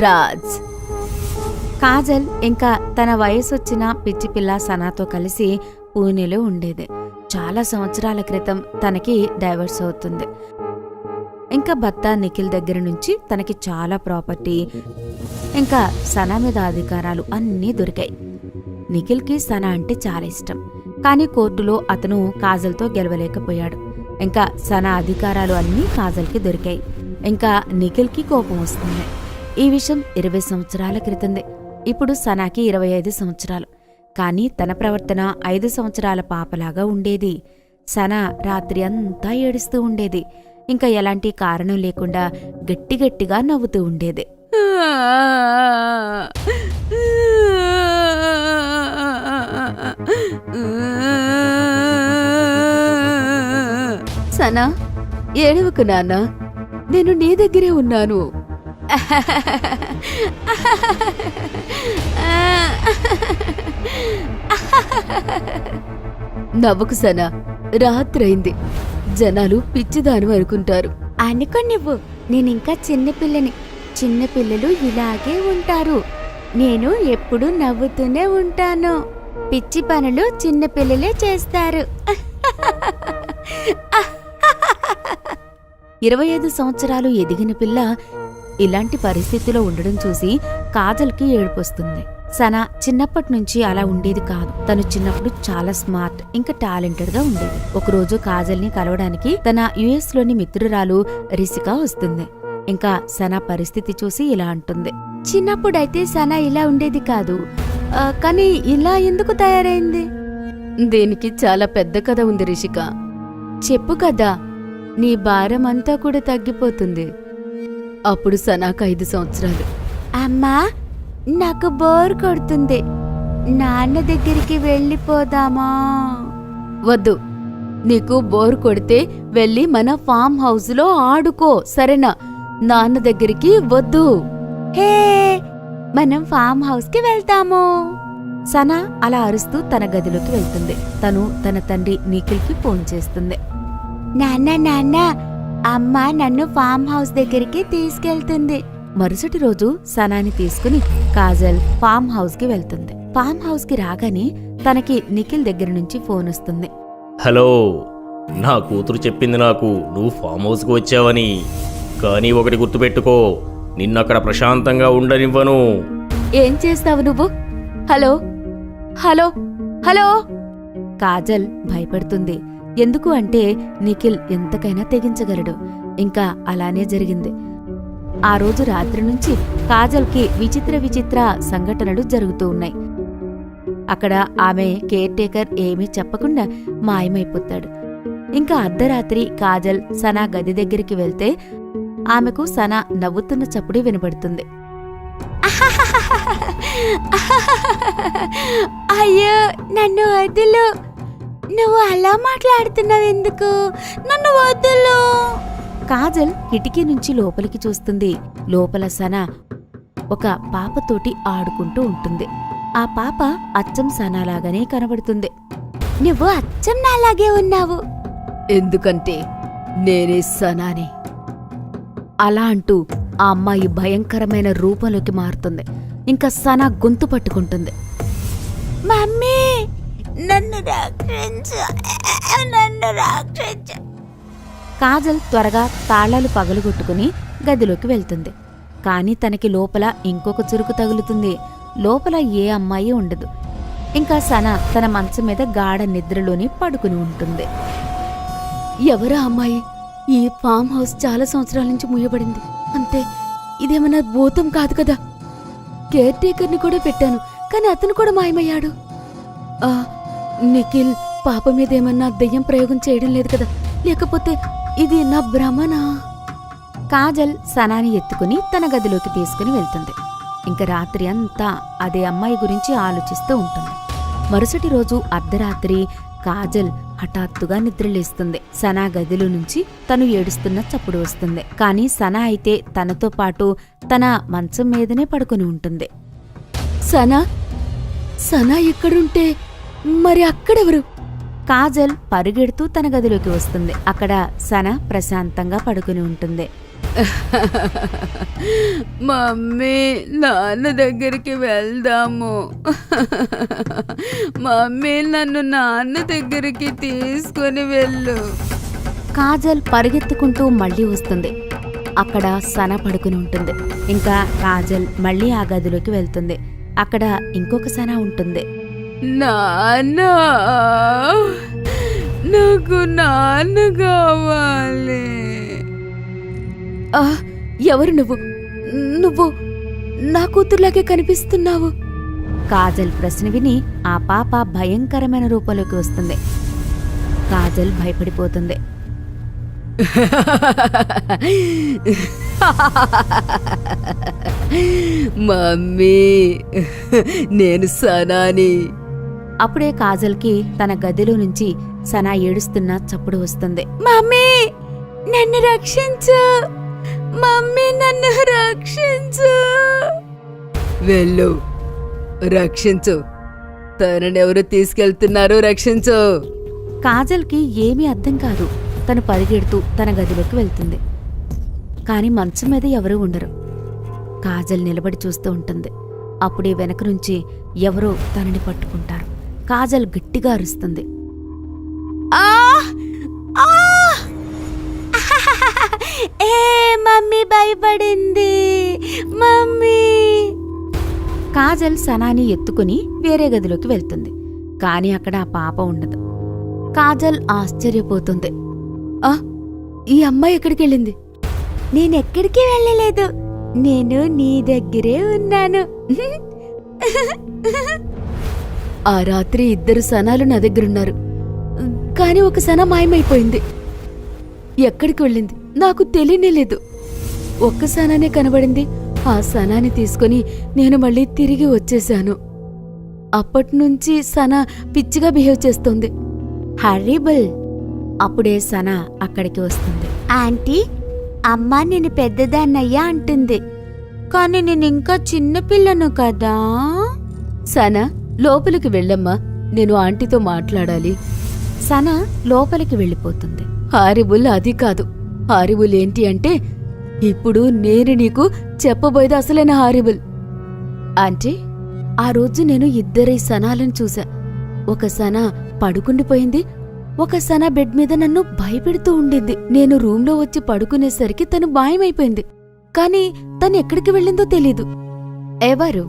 రాజ్ కాజల్ ఇంకా తన వయసొచ్చిన పిచ్చి పిల్ల సనాతో కలిసి పూణేలో ఉండేది. చాలా సంవత్సరాల క్రితం తనకి డైవర్స్ అవుతుంది. ఇంకా భర్త నిఖిల్ దగ్గర నుంచి తనకి చాలా ప్రాపర్టీ ఇంకా సనా మీద అధికారాలు అన్నీ దొరికాయి. నిఖిల్కి సనా అంటే చాలా ఇష్టం. కానీ కోర్టులో అతను కాజల్తో గెలవలేకపోయాడు. ఇంకా సనా అధికారాలు అన్నీ కాజల్కి దొరికాయి. ఇంకా నిఖిల్కి కోపం వస్తుంది. ఈ విషయం 20 సంవత్సరాల క్రితందే. ఇప్పుడు సనాకి 25 సంవత్సరాలు. కానీ తన ప్రవర్తన 5 సంవత్సరాల పాపలాగా ఉండేది. సనా రాత్రి అంతా ఏడుస్తూ ఉండేది. ఇంకా ఎలాంటి కారణం లేకుండా గట్టిగట్టిగా నవ్వుతూ ఉండేది. సనా, ఏడవకు నాన్నా, నేను నీ దగ్గరే ఉన్నాను. నవ్వుకు సనా, రాత్రైంది. జనాలు పిచ్చిదాను అనుకుంటారు. అనుకో నువ్వు, నేనింకా చిన్నపిల్లని. చిన్నపిల్లలు ఇలాగే ఉంటారు. నేను ఎప్పుడూ నవ్వుతూనే ఉంటాను. పిచ్చి పనులు చిన్నపిల్లలే చేస్తారు. 25 సంవత్సరాలు ఎదిగిన పిల్ల ఇలాంటి పరిస్థితిలో ఉండడం చూసి కాజల్కి ఏడుపొస్తుంది. సనా చిన్నప్పటినుంచి అలా ఉండేది కాదు. తను చిన్నప్పుడు చాలా స్మార్ట్ ఇంకా టాలెంటెడ్ గా ఉండేది. ఒకరోజు కాజల్ని కలవడానికి తన యుఎస్ లోని మిత్రురాలు రిషిక వస్తుంది. ఇంకా సనా పరిస్థితి చూసి ఇలా అంటుంది. చిన్నప్పుడైతే సనా ఇలా ఉండేది కాదు, కానీ ఇలా ఎందుకు తయారైంది? దీనికి చాలా పెద్ద కథ ఉంది రిషిక. చెప్పు కదా, నీ భారం అంతా కూడా తగ్గిపోతుంది. అప్పుడు సనాకు 5 సంవత్సరాలు. అమ్మా, నాకు బోర్ కొడుతుంది. నాన్న దగ్గరికి వెళ్ళిపోదామా? వద్దు. నీకు బోర్ కొడితే వెళ్ళి మన ఫామ్ హౌస్ లో ఆడుకో, సరేనా? నాన్న దగ్గరికి వద్దు. హే, మనం ఫామ్ హౌస్ కి వెళ్తాము. సనా అలా అరుస్తూ తన గదిలోకి వెళ్తుంది. తను తన తండ్రి నిఖిల్కి ఫోన్ చేస్తుంది. నాన్న నాన్న, అమ్మ నన్ను ఫామ్ హౌస్ దగ్గరికి తీసుకెళ్తుంది. మరుసటి రోజు సనాని తీసుకుని కాజల్ ఫామ్ హౌస్ కి వెళ్తుంది. ఫామ్ హౌస్ కి రాగానే తనకి నిఖిల్ దగ్గర నుంచి ఫోన్ వస్తుంది. హలో, నా కూతురు చెప్పింది నాకు నువ్వు ఫామ్ హౌస్కి వచ్చావని. కానీ ఒకటి గుర్తుపెట్టుకో, నిన్నక్కడ ప్రశాంతంగా ఉండనివ్వను. ఏం చేస్తావు నువ్వు? Hello hello hello. కాజల్ భయపడుతుంది. ఎందుకు అంటే నిఖిల్ ఎంతకైనా తెగించగలడు. ఇంకా అలానే జరిగింది. ఆ రోజు రాత్రి నుంచి కాజల్కి విచిత్ర విచిత్ర సంఘటనలు జరుగుతూ ఉన్నాయి. అక్కడ ఆమె కేర్ టేకర్ ఏమీ చెప్పకుండా మాయమైపోతాడు. ఇంకా అర్ధరాత్రి కాజల్ సనా గది దగ్గరికి వెళ్తే ఆమెకు సనా నవ్వుతున్న చప్పుడు వినబడుతుంది. అయ్యో, నన్ను వదులు. నువ్వు అలా మాట్లాడుతున్నావెందుకు? నన్ను వదులు. కాజల్ కిటికీ నుంచి లోపలికి చూస్తుంది. లోపల సనా ఒక పాపతోటి ఆడుకుంటూ ఉంటుంది. ఆ పాప అచ్చం సనాలాగానే కనబడుతుంది. నువ్వు అచ్చం నాలాగే ఉన్నావు. ఎందుకంటే నేనే సనాని. అలా అంటూ ఆ అమ్మాయి భయంకరమైన రూపంలోకి మారుతుంది. ఇంకా సనా గొంతు పట్టుకుంటుంది. మమ్మీ, నన్ను రక్షించు, నన్ను రక్షించు. కాజల్ త్వరగా తాళాలు పగలుగొట్టుకుని గదిలోకి వెళ్తుంది. కాని తనకి లోపల ఇంకొక చురుకు తగులుతుంది. లోపల ఏ అమ్మాయి ఉండదు. ఇంకా సనా తన మంచం మీద గాఢ నిద్రలోని పడుకుని ఉంటుంది. ఎవరా అమ్మాయి? ఈ ఫామ్ హౌస్ చాలా సంవత్సరాల నుంచి మూయబడింది. అంటే ఇదేమన్నా భూతం కాదు కదా? కేర్ టేకర్ని కూడా పెట్టాను, కానీ అతను కూడా మాయమయ్యాడు. నిఖిల్ పాప మీద ఏమన్నా దెయ్యం ప్రయోగం చేయడం లేదు కదా? లేకపోతే ఇది నా భ్రమనా? కాజల్ సనాని ఎత్తుకుని తన గదిలోకి తీసుకుని వెళ్తుంది. ఇంక రాత్రి అంతా అదే అమ్మాయి గురించి ఆలోచిస్తూ ఉంటుంది. మరుసటి రోజు అర్ధరాత్రి కాజల్ హఠాత్తుగా నిద్రలేస్తుంది. సనా గదిలో నుంచి తను ఏడుస్తున్న చప్పుడు వస్తుంది. కాని సనా అయితే తనతో పాటు తన మంచం మీదనే పడుకుని ఉంటుంది. సనా, సనా ఎక్కడుంటే మరి అక్కడెవరు? కాజల్ పరిగెడుతూ తన గదిలోకి వస్తుంది. అక్కడ సన ప్రశాంతంగా పడుకుని ఉంటుంది. మమ్మీ, నాన్న దగ్గరికి వెళ్దాము. మమ్మీ, నన్ను నాన్న దగ్గరికి తీసుకొని వెళ్ళు. కాజల్ పరిగెత్తుకుంటూ మళ్ళీ వస్తుంది. అక్కడ సన పడుకుని ఉంటుంది. ఇంకా కాజల్ మళ్ళీ ఆ గదిలోకి వెళ్తుంది. అక్కడ ఇంకొక సన ఉంటుంది. నాన్న, నాకు నాన్న కావాలి. ఎవరు నువ్వు? నువ్వు నా కూతుర్లాగే కనిపిస్తున్నావు. కాజల్ ప్రశ్న విని ఆ పాప భయంకరమైన రూపంలోకి వస్తుంది. కాజల్ భయపడిపోతుంది. మమ్మీ, నేను సనాని. అప్పుడే కాజల్కి తన గదిలో నుంచి సనా ఏడుస్తున్న చప్పుడు వస్తుంది. మమ్మీ, నన్ను రక్షించు. మమ్మీ, నన్ను రక్షించు. వెళ్ళు, రక్షించు. తననెవరు తీసుకెళ్తున్నారు? రక్షించు. కాజల్కి ఏమీ అర్థం కాదు. తను పరిగెడుతూ తన గదిలోకి వెళ్తుంది. కాని మంచం మీద ఎవరూ ఉండరు. కాజల్ నిలబడి చూస్తూ ఉంటుంది. అప్పుడే వెనక నుంచి ఎవరో తనని పట్టుకుంటారు. కాజల్ గట్టిగా అరుస్తుంది. మమ్మీ భయపడింది. మమ్మీ. కాజల్ సనాని ఎత్తుకుని వేరే గదిలోకి వెళ్తుంది. కాని అక్కడ ఆ పాప ఉండదు. కాజల్ ఆశ్చర్యపోతుంది. ఈ అమ్మాయి ఎక్కడికెళ్ళింది? నేనెక్కడికి వెళ్ళలేదు. నేను నీ దగ్గరే ఉన్నాను. ఆ రాత్రి 2 సనాలు నా దగ్గరున్నారు. కాని ఒక సన మాయమైపోయింది. ఎక్కడికి వెళ్ళింది నాకు తెలియనేలేదు. ఒక్క సనానే కనబడింది. ఆ సనాని తీసుకుని నేను మళ్ళీ తిరిగి వచ్చేశాను. అప్పట్నుంచి సన పిచ్చిగా బిహేవ్ చేస్తోంది. హారిబుల్. అప్పుడే సన అక్కడికి వస్తుంది. ఆంటీ, అమ్మా నేను పెద్దదాన్నయ్యా అంటుంది. కాని నేనింకా చిన్నపిల్లను కదా. సన, లోపలికి వెళ్ళమ్మా, నేను ఆంటీతో మాట్లాడాలి. సన లోపలికి వెళ్ళిపోతుంది. హారిబుల్ అది కాదు. హారిబుల్ ఏంటి అంటే, ఇప్పుడు నేను నీకు చెప్పబోయేది అసలైన హారిబుల్. ఆంటీ, ఆ రోజు నేను 2 సనాలను చూసా. ఒక సన పడుకుండిపోయింది. ఒక సన బెడ్ మీద నన్ను భయపెడుతూ ఉండింది. నేను రూంలో వచ్చి పడుకునేసరికి తను మాయమైపోయింది. కాని తను ఎక్కడికి వెళ్ళిందో తెలీదు. ఎవరు?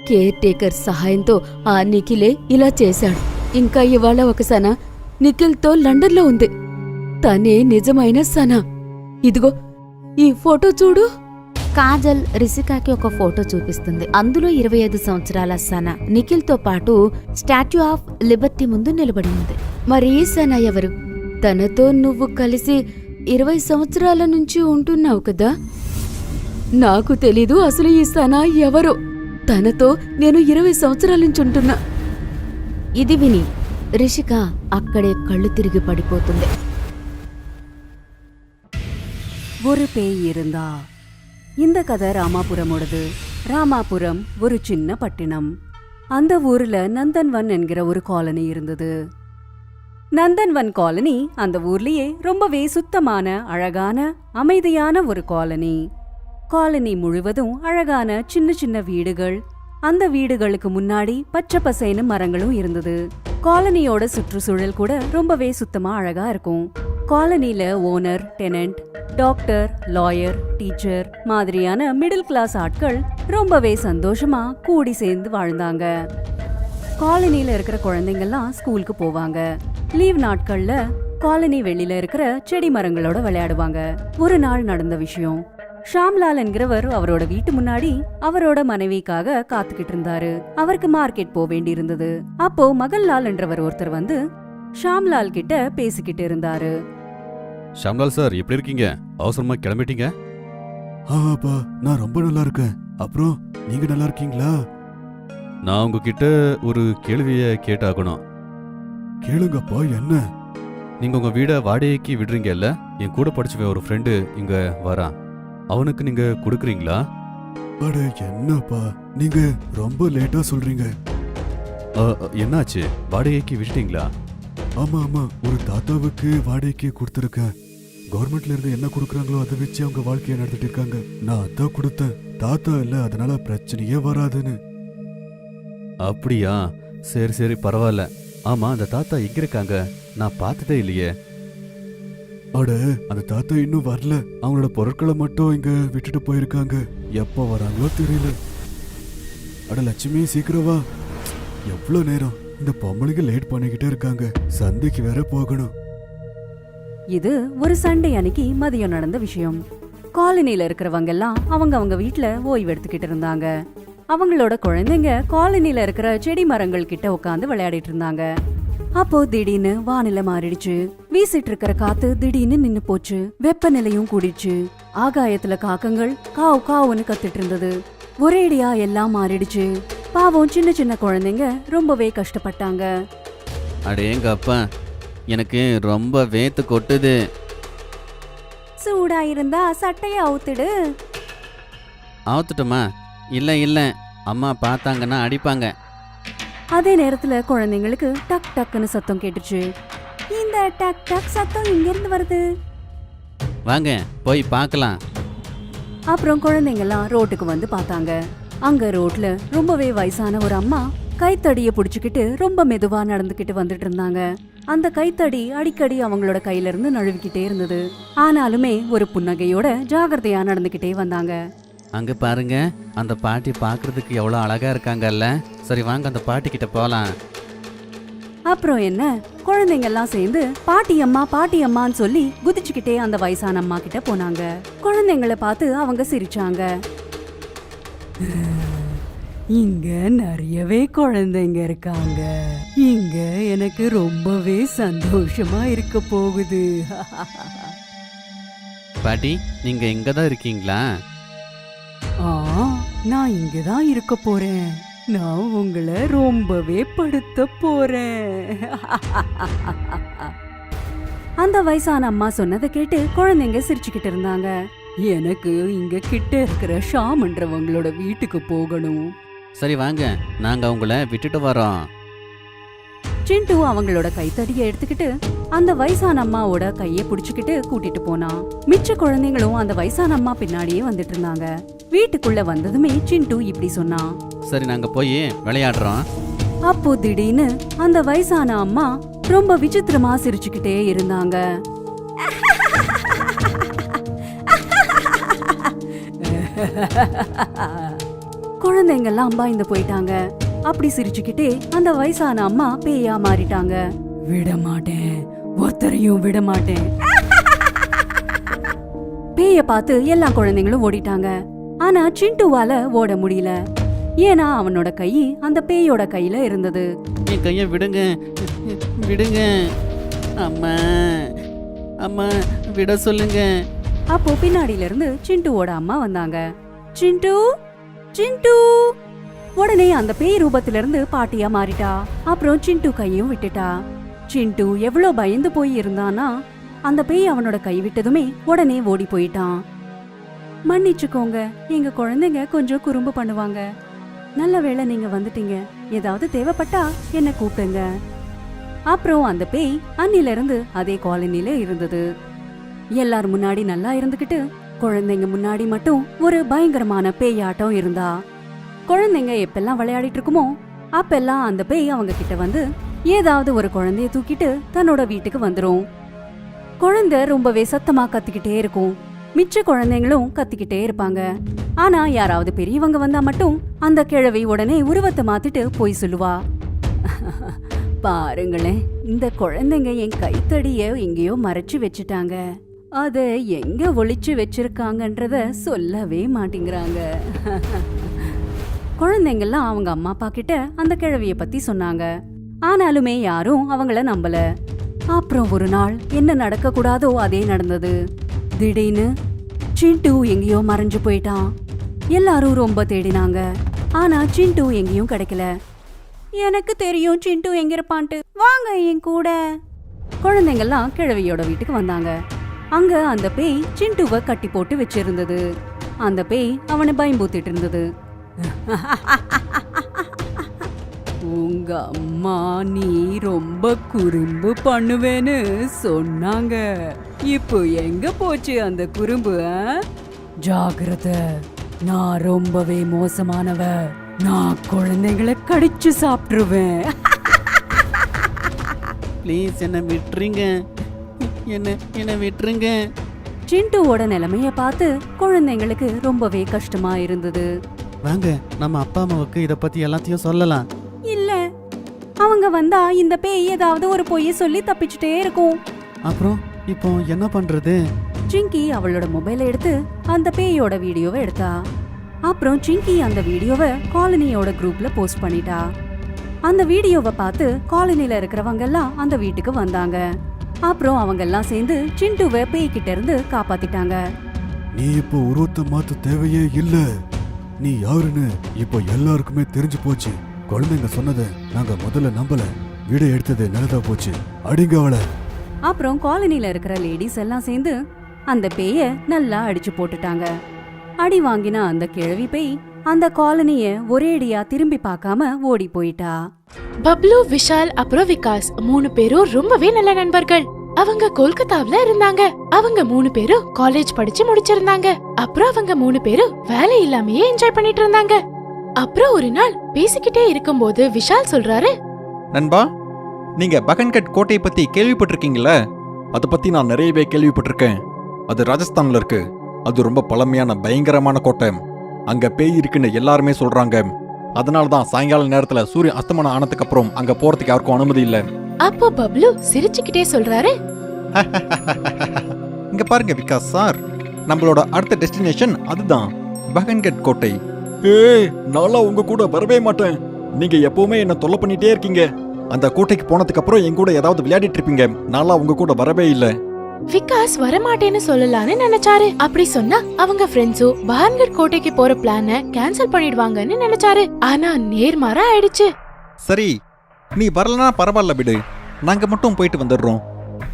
కేర్ టేకర్ సహాయంతో ఆ నిఖిలే ఇలా చేశాడు. ఇంకా ఇవాళ ఒక సన నిఖిల్తో లండన్లో ఉంది. తనే నిజమైన సన. ఇదిగో ఈ ఫోటో చూడు. కాజల్ రిషికాకి ఒక ఫోటో చూపిస్తుంది. అందులో 25 సంవత్సరాల సన నిఖిల్తో పాటు స్టాచ్యూ ఆఫ్ లిబర్టీ ముందు నిలబడి ఉంది. మరి ఈ సన ఎవరు? తనతో నువ్వు కలిసి 20 సంవత్సరాల నుంచి ఉంటున్నావు కదా. నాకు తెలీదు అసలు ఈ సన ఎవరో. తనతో నేను 20 సంవత్సరాల నుంచి ఉంటున్నా. ఇది విని రిషిక అక్కడే కళ్ళు తిరిగి పడిపోతుంది. ஒரு பேய் இருந்தா. இந்த கதை ராமாபுரமோடது. ராமாபுரம் ஒரு சின்ன பட்டினம். அந்த ஊர்ல நந்தன்வன் என்கிற ஒரு காலனி இருந்தது. நந்தன்வன் காலனி அந்த ஊர்லயே ரொம்பவே சுத்தமான, அழகான, அமைதியான ஒரு காலனி. காலனி முழுவதும் அழகான சின்ன சின்ன வீடுகள். அந்த வீடுகளுக்கு முன்னாடி பச்சை பசேன்னு மரங்களும் இருந்தது. காலனியோட சுற்றுச்சூழல் கூட ரொம்பவே சுத்தமா அழகா இருக்கும். காலனில owner, tenant, doctor, lawyer, teacher மாதிரியான மிடில் கிளாஸ் ஆட்கள் ரொம்பவே சந்தோஷமா கூடி சேர்ந்து வாழ்ந்தாங்க. காலனில இருக்கிற குழந்தைங்கெல்லாம் ஸ்கூலுக்கு போவாங்க. லீவ் நாட்கள்ல காலனி வெளியில இருக்கிற செடி மரங்களோட விளையாடுவாங்க. ஒரு நாள் நடந்த விஷயம். ஷாம்லால் என்கிறவர் அவரோட வீட்டு முன்னாடி அவரோட மனைவிக்காக காத்துக்கிட்டு இருந்தாரு. அவருக்கு மார்க்கெட் போக வேண்டி இருந்தது. அப்போ மகன்லால் என்றவர் ஒருத்தர் வந்து ஷாம்லால் கிட்ட பேசிக்கிட்டு இருந்தாரு. ஷாம்லால் சார், எப்படி இருக்கீங்க? அவசரமா கிளம்பிட்டீங்க? அப்பா, நான் ரொம்ப நல்லா இருக்கேன். அப்புறம் நீங்க நல்லா இருக்கீங்களா? நான் உங்ககிட்ட ஒரு கேள்வியை கேட்டாகணும். கேளுங்கப்பா. என்ன? நீங்க உங்க வீடை வாடகைக்கு விடுறீங்கல்ல? என் கூட படிச்சவன் ஒரு ஃப்ரெண்டு இங்க வரான். அவனுக்கு நீங்க கொடுக்குறீங்களா? அட என்னப்பா, நீங்க ரொம்ப லேட்டா சொல்றீங்க. என்னாச்சு? வாடகைக்கு விட்டுட்டீங்களா? ஆமா ஆமா, ஒரு தாத்தாவுக்கு வாடகைக்கு கொடுத்துருக்கேன். கவர்மெண்ட்ல இருந்து என்ன கொடுக்குறாங்களோ அதை வச்சு அவங்க வாழ்க்கையை நடத்திட்டு இருக்காங்க. நான் அதான் கொடுத்தேன். தாத்தா இல்ல, அதனால பிரச்சனையே வராதுன்னு. அப்படியா? சரி சரி, பரவாயில்ல. ஆமா, அந்த தாத்தா எங்க இருக்காங்க? நான் பார்த்ததே இல்லையே. அட, அந்த தாத்தா இன்னும் வரல. அவங்களோட பொருட்களை மட்டும் இங்க விட்டுட்டு போயிருக்காங்க. எப்ப வராங்களோ தெரியல. அட லட்சுமி, சீக்கிரம் வா. எவ்வளவு நேரம்? இந்த பொம்பளைங்க லேட் பண்ணிக்கிட்டே இருக்காங்க. சந்தைக்கு வேற போகணும். இது ஒரு சண்டே அன்னைக்கு மதியம் நடந்த விஷயம். காலனில இருக்கிறவங்க எல்லாம் அவங்க வீட்ல ஓய்வு எடுத்துக்கிட்டு இருந்தாங்க. அவங்களோட குழந்தைங்க காலனில இருக்கிற செடி மரங்கள் கிட்ட உட்காந்து விளையாடிட்டு இருந்தாங்க. அப்போ திடீர்னு வானிலை மாறிடுச்சு. வீசிட்டு இருக்கிற காத்து திடீர்னு நின்னு போச்சு. வெப்பநிலையும் கூடிடுச்சு. ஆகாயத்துல காக்கங்கள் காவ் காவுன்னு கத்திட்டு இருந்தது. ஒரேடியா எல்லாம் மாறிடுச்சு. பாவம் சின்ன சின்ன குழந்தைங்க ரொம்பவே கஷ்டப்பட்டாங்க. அடேங்க அப்பா, எனக்கு ரொம்ப வேத்து கொட்டுது. சூடா இருந்தா சட்டைய அவுத்துடு. ஆத்துட்டுமா? இல்லை இல்லை, அம்மா பார்த்தாங்கன்னா அடிப்பாங்க. அதே நேரத்துல குழந்தைங்களுக்கு டக் டக்குன்னு சத்தம் கேட்டுச்சு. இந்த டக் டக் சத்தம் இங்க இருந்து வருது. வாங்க போய் பார்க்கலாம். அப்புறம் குழந்தைங்க எல்லாம் ரோட்டுக்கு வந்து பார்த்தாங்க. அங்க ரோட்ல ரொம்பவே வயசான ஒரு அம்மா கைத்தடிய புடிச்சுக்கிட்டு ரொம்ப மெதுவா நடந்துகிட்டு வந்துட்டு இருந்தாங்க. அந்த கைத்தடி அடிக்கடி அவங்களோட கையில இருந்து நழுவிக்கிட்டே இருந்தது. ஆனாலுமே ஒரு புன்னகையோட ஜாகிரதையா நடந்துகிட்டே வந்தாங்க. அங்க பாருங்க, அந்த பாட்டி பார்க்கறதுக்கு எவ்வளோ அழகா இருக்காங்கல்ல. சரி வாங்க அந்த பாட்டி கிட்ட போலாம். அப்புறம் என்ன, குழந்தைங்க எல்லாம் சேர்ந்து பாட்டி அம்மான்னு சொல்லி குதிச்சுக்கிட்டே அந்த வயசான அம்மா கிட்ட போனாங்க. குழந்தைங்களை பார்த்து அவங்க சிரிச்சாங்க. இங்க நிறையவே குழந்தைங்க இருக்காங்க. இங்க எனக்கு ரொம்பவே சந்தோஷமா இருக்க போகுது. பாட்டி, நீங்க இங்க தான் இருக்கீங்களா? நான் இங்கதான் இருக்க போறேன். நான் உங்களை ரொம்பவே படுத்த போறேன். அந்த வயசான அம்மா சொன்னதை கேட்டு குழந்தைங்க சிரிச்சுக்கிட்டு இருந்தாங்க. எனக்கு இங்க கிட்ட இருக்கிற ஷாம்ன்றவங்களோட வீட்டுக்கு போகணும். சரி வாங்க, நாங்க உங்களை விட்டுட்டு வரோம். சிண்டு அவங்களோட கைத்தடிய எடுத்துக்கிட்டு அந்த வயசான அம்மாவோட கைய புடிச்சுக்கிட்டு கூட்டிட்டு போனான். மிச்ச குழந்தைங்களும் அந்த வயசான அம்மா பின்னாடியே வந்துட்டு இருந்தாங்க. வீட்டுக்குள்ள வந்ததுமே சிண்டு இப்படி சொன்னான். சரி நாங்க போய் விளையாடுறோம். அப்போ திடீர்னு அந்த வயசான அம்மா ரொம்ப விசித்திரமா சிரிச்சுக்கிட்டே இருந்தாங்க. குழந்தைங்கெல்லாம் பயந்து போயிட்டாங்க. அப்படி சிரிச்சுக்கிட்டே அந்த வயசான அம்மா பேயா மாறிட்டாங்க. விட மாட்டேன், ஒருத்தரையும் விட மாட்டேன். பேய பார்த்து எல்லா குழந்தைங்களும் ஓடிட்டாங்க. ஆனா சிண்டுவால ஓட முடியல. ஏன்னா அவனோட கை அந்த பேயோட கையில இருந்தது. என் கைய விடுங்க, விடுங்க. அம்மா அம்மா, விட சொல்லுங்க. அப்போ பின்னாடியில இருந்து சிண்டுவோட அம்மா வந்தாங்க. சிண்டு சிண்டு. உடனே அந்த பேய் ரூபத்தில இருந்து பாட்டியா மாறிட்டா. அப்புறம் சிண்டு கையும் விட்டுட்டா. சிண்டு எவ்வளவு பயந்து போய் இருந்தானா, அந்த பேய் அவனோட கை விட்டதுமே உடனே ஓடி போயிட்டான். மன்னிச்சுக்கோங்க, எங்க குழந்தைங்க கொஞ்சம் குறும்பு பண்ணுவாங்க. நல்ல வேளை நீங்க வந்துட்டீங்க. ஏதாவது தேவைப்பட்டா என்ன கூப்பிடுங்க. அப்புறம் அந்த பேய் அன்னில இருந்து அதே காலனில இருந்தது. எல்லார் முன்னாடி நல்லா இருந்துகிட்டு குழந்தைங்க முன்னாடி மட்டும் ஒரு பயங்கரமான பேயாட்டம் இருந்தா. குழந்தைங்க எப்பெல்லாம் விளையாடிட்டு இருக்குமோ அப்பெல்லாம் அந்த பேய் அவங்க கிட்ட வந்து ஏதாவது ஒரு குழந்தைய தூக்கிட்டு தன்னோட வீட்டுக்கு வந்துரும். குழந்தை ரொம்பவே சத்தமா கத்திக்கிட்டே இருக்கும். மிச்ச குழந்தைங்களும் கத்திக்கிட்டே இருப்பாங்க. ஆனா யாராவது பெரியவங்க வந்தா மட்டும் அந்த கிழவி உடனே உருவத்தை மாத்திட்டு போய் சொல்லுவா. பாருங்களேன், இந்த குழந்தைங்க என் கைத்தடிய எங்கேயோ மறைச்சு வச்சுட்டாங்க. அத எங்க ஒளிச்சு வச்சிருக்காங்கன்றத சொல்லவே மாட்டேங்கிறாங்க. குழந்தைங்கெல்லாம் அவங்க அம்மா அப்பா கிட்ட அந்த கிழவிய பத்தி சொன்னாங்க. ஆனாலுமே யாரும் அவங்கள நம்பல. அப்புறம் ஒரு நாள் என்ன நடக்க கூடாதோ அதே நடந்தது. திடீர்னு சிண்டு எங்கேயோ மறைஞ்சு போயிட்டான். எல்லாரும் ரொம்ப தேடினாங்க. ஆனா சிண்டு எங்கேயும் கிடைக்கல. எனக்கு தெரியும் சிண்டு எங்க இருப்பான்ட்டு, வாங்க என் கூட. குழந்தைங்கெல்லாம் கிழவியோட வீட்டுக்கு வந்தாங்க. அங்க அந்த பேய் சிண்டுவை கட்டி போட்டு வச்சிருந்தது. அந்த பேய் அவனை பயம்பூத்திட்டு இருந்தது. உங்க அம்மா நீ ரொம்ப குறும்பு பண்ணுவேன்னு சொன்னாங்க. இப்போ எங்க போச்சு அந்த குறும்பு? ஜாகிரதை, நான் ரொம்பவே மோசமானவ. நான் குழந்தைங்களை கடிச்சு சாப்பிட்டுருவேன். ப்ளீஸ் என்னை விட்டுருங்க, என்னை விட்டுருங்க. சிண்டுவோட நிலைமைய பார்த்து குழந்தைங்களுக்கு ரொம்பவே கஷ்டமா இருந்தது. வாங்க நம்ம அப்பா அம்மாவுக்கு இதை பத்தி எல்லாத்தையும் சொல்லலாம். இல்ல, அவங்க வந்தா இந்த பேய் ஏதாவது ஒரு பொய்ய சொல்லி தப்பிச்சுட்டே இருக்கும். அப்புறம் இப்போ என்ன பண்றது? சிங்கி அவளோட மொபைலை எடுத்து அந்த பேயோட வீடியோவை எடுத்தா. அப்புறம் சிங்கி அந்த வீடியோவை காலனியோட குரூப்ல போஸ்ட் பண்ணிட்டா. அந்த வீடியோவை பார்த்து காலனில இருக்கிறவங்க எல்லாம் அந்த வீட்டுக்கு வந்தாங்க. அப்புறம் அவங்க எல்லாம் சேர்ந்து சிண்டுவை பேய்கிட்ட இருந்து காப்பாத்திட்டாங்க. நீ இப்போ உருவத்தை மாத்த தேவையே இல்ல. நீ யாருன்னு இப்போ எல்லாருக்குமே தெரிஞ்சு போச்சு. குழந்தைங்க சொன்னதை நாங்க முதல்ல நம்பல. வீடியோ எடுத்தது நல்லதா போச்சு. அடிங்க அவளை. அப்புறம் காலனில இருக்கிற லேடிஸ் எல்லாம் சேர்ந்து அந்த பேய நல்லா அடிச்சு போட்டுட்டாங்க. அடி வாங்கின அந்த கிழவி பேய் அந்த காலனிய ஒரேடியா திரும்பி பார்க்காம ஓடி போயிட்டா. பப்ளு, விஷால் அப்புறம் விகாஸ் 3 பேரும் ரொம்பவே நல்ல நண்பர்கள். அவங்க கொல்கத்தாவுல இருந்தாங்க. அவங்க 3 பேரும் காலேஜ் படிச்சு முடிச்சிருந்தாங்க. அப்புறம் அவங்க 3 பேரும் வேலை இல்லாமயே என்ஜாய் பண்ணிட்டு இருந்தாங்க. அப்புறம் ஒரு நாள் பேசிக்கிட்டே இருக்கும்போது விஷால் சொல்றாரு, நண்பா, நீங்க பகன்கட் கோட்டை பத்தி கேள்விப்பட்டிருக்கீங்கள? அதை பத்தி நான் நிறையவே கேள்விப்பட்டிருக்கேன். அது ராஜஸ்தான்ல இருக்கு. அது ரொம்ப பழமையான பயங்கரமான கோட்டை. அங்க பேய் இருக்குன்னு எல்லாருமே சொல்றாங்க. அதனால தான் சாயங்கால நேரத்துல சூரியன் அஸ்தமனம் ஆனதுக்கு அப்புறம் அங்க போறதுக்கு யாருக்கும் அனுமதி இல்ல. அப்போ பப்ளு சிரிச்சுக்கிட்டே சொல்றாரு, இங்க பாருங்க விகாஸ் சார், நம்மளோட அடுத்த டெஸ்டினேஷன் அதுதான் பகன்கட் கோட்டை. ஏய், நாளா உங்க கூட வரவே மாட்டேன். நீங்க எப்பவுமே என்ன தொல்லை பண்ணிட்டே இருக்கீங்க. அந்த கோட்டைக்கு போனதுக்கு அப்புறம் என் கூட ஏதாவது விளையாடிட்டு இருப்பீங்க. நாளா உங்க கூட வரவே இல்ல. விகாஸ் வரமாட்டேன்னு சொல்லலான்னு நினைச்சாரு. அப்படி சொன்னா அவங்க ஃப்ரெண்ட்ஸும் பஹன்கட் கோட்டைக்கு போற பிளான கேன்சல் பண்ணிடுவாங்கன்னு நினைச்சாரு. ஆனா நேர்மாறா ஆயிடுச்சு. சரி, நீ வரலனா பரவாயில்ல விடு, நாங்க மட்டும் போயிட்டு வந்துடுறோம்.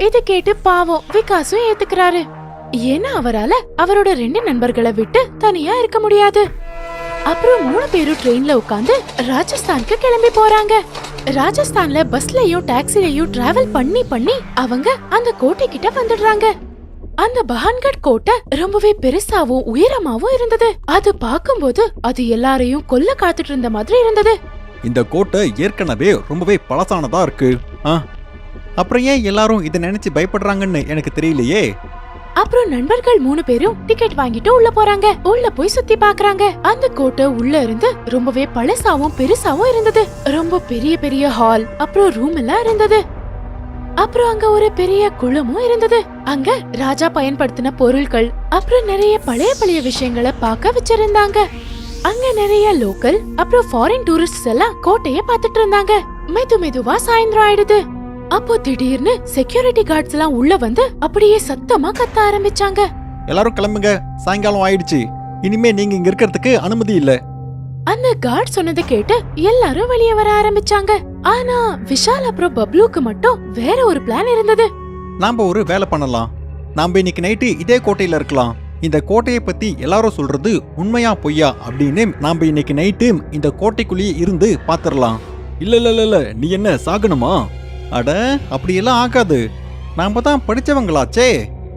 இது கேட்டு பாவம் விகாஸும் ஏத்துக்கிறாரு. ஏன்னா அவரால அவரோட 2 நண்பர்களை விட்டு தனியா இருக்க முடியாது. அப்புறம் 3 பேரும் ட்ரெயின்ல உட்காந்து ராஜஸ்தானுக்கு கிளம்பி போறாங்க. ராஜஸ்தான்ல பஸ்லயும் டாக்ஸிலயும் டிராவல் பண்ணி அவங்க அந்த கோட்டை கிட்ட வந்துடுறாங்க. அந்த பஹன்கட் கோட்டை ரொம்பவே பெருசாவும் உயரமாவும் இருந்தது. அது பார்க்கும்போது அது எல்லாரையும் கொல்ல காத்துட்டு இருந்த மாதிரி இருந்தது. இந்த கோட்டை ஏற்கனவே ரொம்பவே பழசானதா இருக்கு. அப்புறம் ஏன் எல்லாரும் இதை நினைச்சு பயப்படுறாங்கன்னு எனக்கு தெரியலையே. அப்புறம் நண்பர்கள் 3 பேரும் டிக்கெட் வாங்கிட்டு உள்ள போறாங்க. உள்ள போய் சுத்தி பாக்குறாங்க. அந்த கோட்டை உள்ள இருந்து ரொம்பவே பழசாவும் பெருசாவும் இருந்தது. ரொம்ப பெரிய பெரிய ஹால் அப்புறம் ரூம் எல்லாம் இருந்தது. அப்புறம் அங்க ஒரு பெரிய குளமும் இருந்தது. அங்க ராஜா பயன்படுத்தின பொருட்கள் அப்புறம் நிறைய பழைய விஷயங்களை பார்க்க வச்சிருந்தாங்க. அங்க நிறைய லோக்கல் அப்புறம் ஃபாரின் டூரிஸ்ட் எல்லாம் கோட்டைய பாத்துட்டு இருந்தாங்க. மெதுவா சாயந்தரம் ஆயிடுது. அப்போ திடீர்னு செக்யூரிட்டி கார்ட்ஸ் எல்லாம் உள்ள வந்து அப்படியே சத்தமா கத்த ஆரம்பிச்சாங்க. எல்லாரும் கிளம்புங்க, சாயங்காலம் ஆயிடுச்சு. இனிமே நீங்க இங்க இருக்கிறதுக்கு அனுமதி இல்ல. அந்த கார்ட் சொன்னதை கேட்டு எல்லாரும் வெளியே வர ஆரம்பிச்சாங்க. ஆனா விஷால் அப்புறம் பப்ளுக்கு மட்டும் வேற ஒரு பிளான் இருந்தது. நாம ஒரு வேலை பண்ணலாம். நாம இன்னைக்கு நைட்டு இதே கோட்டையில இருக்கலாம். இந்த கோட்டையை பத்தி எல்லாரும் சொல்றது உண்மையா பொய்யா அப்படின்னு நாம இன்னைக்கு நைட்டு இந்த கோட்டைக்குள்ளேயே இருந்து பாத்துரலாம். இல்ல, நீ என்ன சாகணுமா? அட, அப்படியெல்லாம் ஆகாது. நாம தான் படிச்சவங்களாச்சே.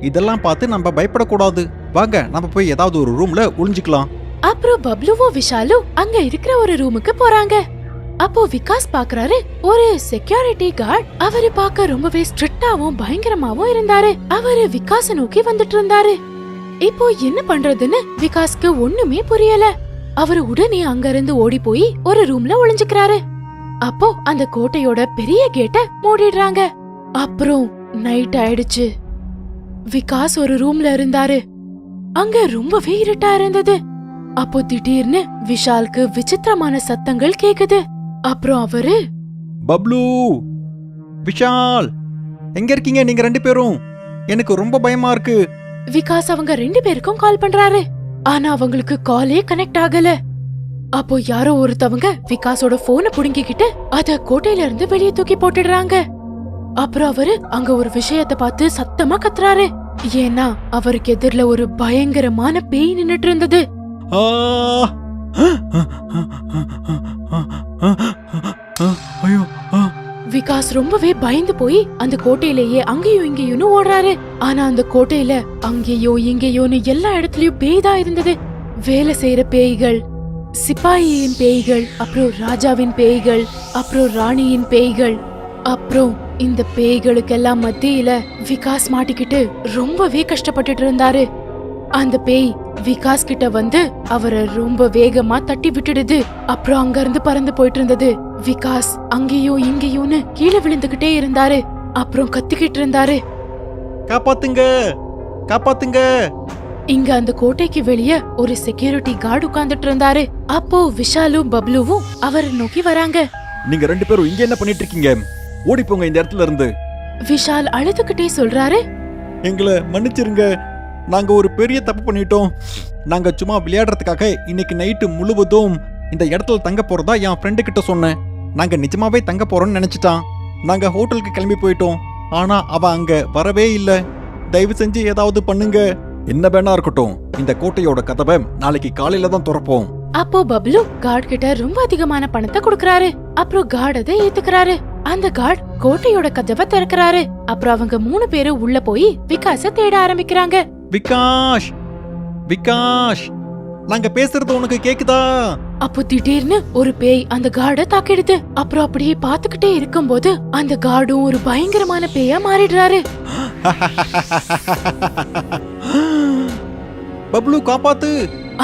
இதெல்லாம் பார்த்து நம்ம பயப்படக்கூடாது. வாங்க, நம்ம போய் ஏதாவது ஒரு ரூம்ல ஒளிஞ்சுக்கலாம். அப்புறம் பப்ளுவும் விஷாலும் அங்க இருக்கிற ஒரு ரூமுக்கு போறாங்க. அப்போ விகாஸ் பாக்குறாரு, ஒரு செக்யூரிட்டி கார்டு. அவரு பார்க்க ரொம்பவே ஸ்ட்ரிக்டாவும் பயங்கரமாவும் இருந்தாரு. அவரு விகாஸ நோக்கி வந்துட்டு இருந்தாரு. இப்போ என்ன பண்றதுன்னு விகாஸ்க்கு ஒண்ணுமே புரியல. அவரு உடனே அங்க இருந்து ஓடி போய் ஒரு ரூம்ல ஒளிஞ்சுக்கிறாரு. அப்போ அந்த கோட்டையோட பெரிய கேட்ட மூடிடுறாங்க. அப்புறம் நைட் ஆயிடுச்சு. விகாஸ் ஒரு ரூம்ல இருந்தாரு. அங்க ரொம்பவே இருட்டா இருந்தது. அப்போ திடீர்னு விஷாலுக்கு விசித்திரமான சத்தங்கள் கேக்குது. அப்புறம் அவரு, பப்ளு, விஷால், எங்க இருக்கீங்க நீங்க 2 பேரும்? எனக்கு ரொம்ப பயமா இருக்கு. விகாஸ் அவங்க 2 பேருக்கும் கால் பண்றாரு. ஆனா அவங்களுக்கு காலே கனெக்ட் ஆகல. அப்போ யாரோ ஒருத்தவங்க விகாஸோட போனை புடுங்கிக்கிட்டு அத கோட்டையில இருந்து வெளியே தூக்கி போட்டுடுறாங்க. அப்புறம் அவரு அங்க ஒரு விஷயத்தை பார்த்து சத்தமா கத்துறாரு. ஏன்னா அவருக்கு எதிரில ஒரு பயங்கரமான பேய் நின்னுட்டு இருந்தது. ஐயோ விகாஸ் ரொம்பவே பயந்து போய் அந்த கோட்டையிலேயே அங்கேயும் இங்கேயும் ஓடுறாரு. ஆனா அந்த கோட்டையில அங்கேயோ இங்கேயோன்னு எல்லா இடத்துலயும் பேய் தான் இருந்தது. வேலை செய்யற பேய்கள், சிப்பாயின் பேய்கள், அப்புறம் ராஜாவின் பேய்கள், அப்புறம் ராணியின் பேய்கள். அப்புறம் இந்த பேய்களுக்கெல்லாம் மத்தியில விகாஸ் மாட்டிக்கிட்டு ரொம்பவே கஷ்டப்பட்டுட்டு இருந்தாரு. அந்த பேய் விகாஸ் கிட்ட வந்து அவரை ரொம்ப வேகமா தட்டி விட்டுடுது. அப்புறம் அங்க இருந்து பறந்து போயிட்டு இருந்தது. விகாஸ் அங்கேயோ இங்கேயோன்னு கீழே விழுந்துகிட்டே இருந்தாரு. அப்புறம் கத்திக்கிட்டு இருந்தாரு, காப்பாத்துங்க காப்பாத்துங்க. இங்க அந்த கோட்டைக்கு வெளிய ஒரு செக்யூரிட்டி கார்டு உட்கார்ந்துட்டு இருந்தாரு. அப்போ விஷாலும் பப்ளுவும் அவரை நோக்கி வராங்க. நீங்க 2 பேரும் இங்க என்ன பண்ணிட்டு இருக்கீங்க? ஓடி போங்க இந்த இடத்துல இருந்து. விஷால் அழுதுகிட்டே சொல்றாரு, எங்களை மன்னிச்சிருங்க, நாங்க ஒரு பெரிய தப்பு பண்ணிட்டோம். நாங்க சும்மா விளையாடுறதுக்காக இன்னைக்கு நைட்டு முழுவதும் இந்த இடத்துல தங்க போறதா என் ஃப்ரெண்டு கிட்ட சொன்னேன். நாங்க நிஜமாவே தங்க போறோம்னு நினைச்சிட்டான். நாங்க ஹோட்டலுக்கு கிளம்பி போயிட்டோம். ஆனா அவ அங்க வரவே இல்ல. தயவு செஞ்சு ஏதாவது பண்ணுங்க. என்ன வேணா இருக்கட்டும், இந்த கோட்டையோட கதவை நாளைக்கு காலையில தான் திறப்போம். அப்போ பப்ளு கார்டு கிட்ட ரொம்ப அதிகமான பணத்தை கொடுக்கறாரு. அப்புறம் கார்டு அதை ஏத்துக்கிறாரு. அந்த கார்டு கோட்டையோட கதவை திறக்கிறாரு. அப்புறம் அவங்க 3 பேரும் உள்ள போய் விகாஸ தேட ஆரம்பிக்கிறாங்க. விகாஷ் விகாஷ், நாங்க பேசுறது உனக்கு கேக்குதா? அப்போ திடீர்னு ஒரு பேய் அந்த கார்ட தாக்கிடுது. அப்புறம் அப்படியே பாத்துக்கிட்டே இருக்கும்போது அந்த கார்டும் ஒரு பயங்கரமான பேயா மாறிடுறாரு. பப்ளு காப்பாத்து.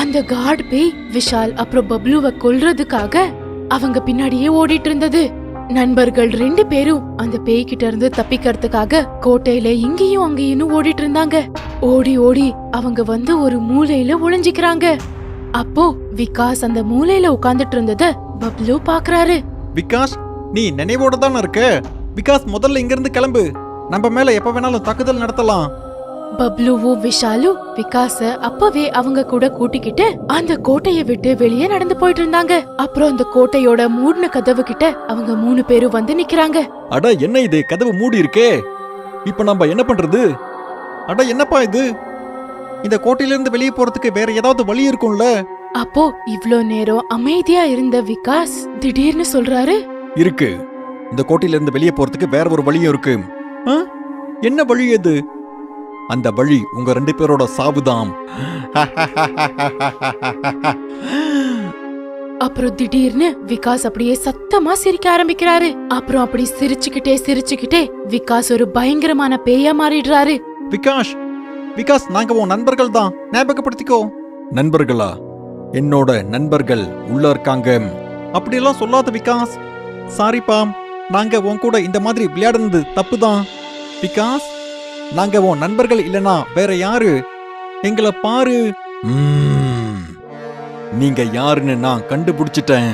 அந்த கார்டு பேய் விஷால் அப்புறம் பப்ளுவை கொல்றதுக்காக அவங்க பின்னாடியே ஓடிட்டு இருந்தது. நண்பர்கள் 2 பேரும் அந்த பேய் கிட்ட இருந்து தப்பிக்கிறதுக்காக கோட்டையில இங்கேயும் அங்கேயும் ஓடிட்டு இருந்தாங்க. ஓடி ஓடி அவங்க வந்து ஒரு மூலையில ஒளிஞ்சிக்கிறாங்க. அப்போ விகாஸ் அந்த மூலையில உட்கார்ந்துட்டு இருந்தத பப்ளு பாக்குறாரு. விகாஷ், நீ நினைவோட தானே இருக்க? விகாஸ், முதல்ல இங்க இருந்து கிளம்பு. நம்ம மேல எப்ப வேணாலும் தாக்குதல் நடத்தலாம். பப்ளுவும் விஷாலும் விகாஸ அப்பவே அவங்க கூட கூட்டிக்கிட்டு அந்த கோட்டைய விட்டு வெளியே நடந்து போயிட்டு இருந்தாங்க. அப்புறம் அந்த கோட்டையோட மூடின கதவு கிட்ட அவங்க 3 பேரும் வந்து நிக்கிறாங்க. அட என்ன இது, கதவு மூடி இருக்கே. இப்ப நம்ம என்ன பண்றது? அட என்னப்பா இது? இந்த கோட்டையில இருந்து வெளியே போறதுக்கு வேற ஏதாவது வழி இருக்கும்ல? அப்போ இவ்ளோ நேரம் அமைதியா இருந்த விகாஸ் திடீர்னு சொல்றாரு, இருக்கு. இந்த கோட்டையில இருந்து வெளியே போறதுக்கு வேற ஒரு வழியும் இருக்கு. என்ன வழி அது? அந்த வழி உங்க 2 பேரோட சாவுதாம். அப்புறம் திடீர்னு விகாஸ் அப்படியே சத்தமா சிரிக்க ஆரம்பிக்கிறாரு. அப்புறம் அப்படி சிரிச்சுக்கிட்டே விகாஸ் ஒரு பயங்கரமான பேயா மாறிடுறாரு. விகாஷ் விகாஸ், நாங்க உன் நண்பர்கள் தான், ஞாபகப்படுத்திக்கோ. நண்பர்களா? என்னோட நண்பர்கள் உள்ள இருக்காங்க. அப்படியெல்லாம் சொல்லாத விகாஸ். சாரிப்பா, நாங்க உன் கூட இந்த மாதிரி விளையாடுனது தப்புதான். விகாஸ், நாங்க உன் நண்பர்கள் இல்லனா வேற யாரு? எங்களை பாரு. நீங்க யாருன்னு நான் கண்டுபிடிச்சிட்டேன்.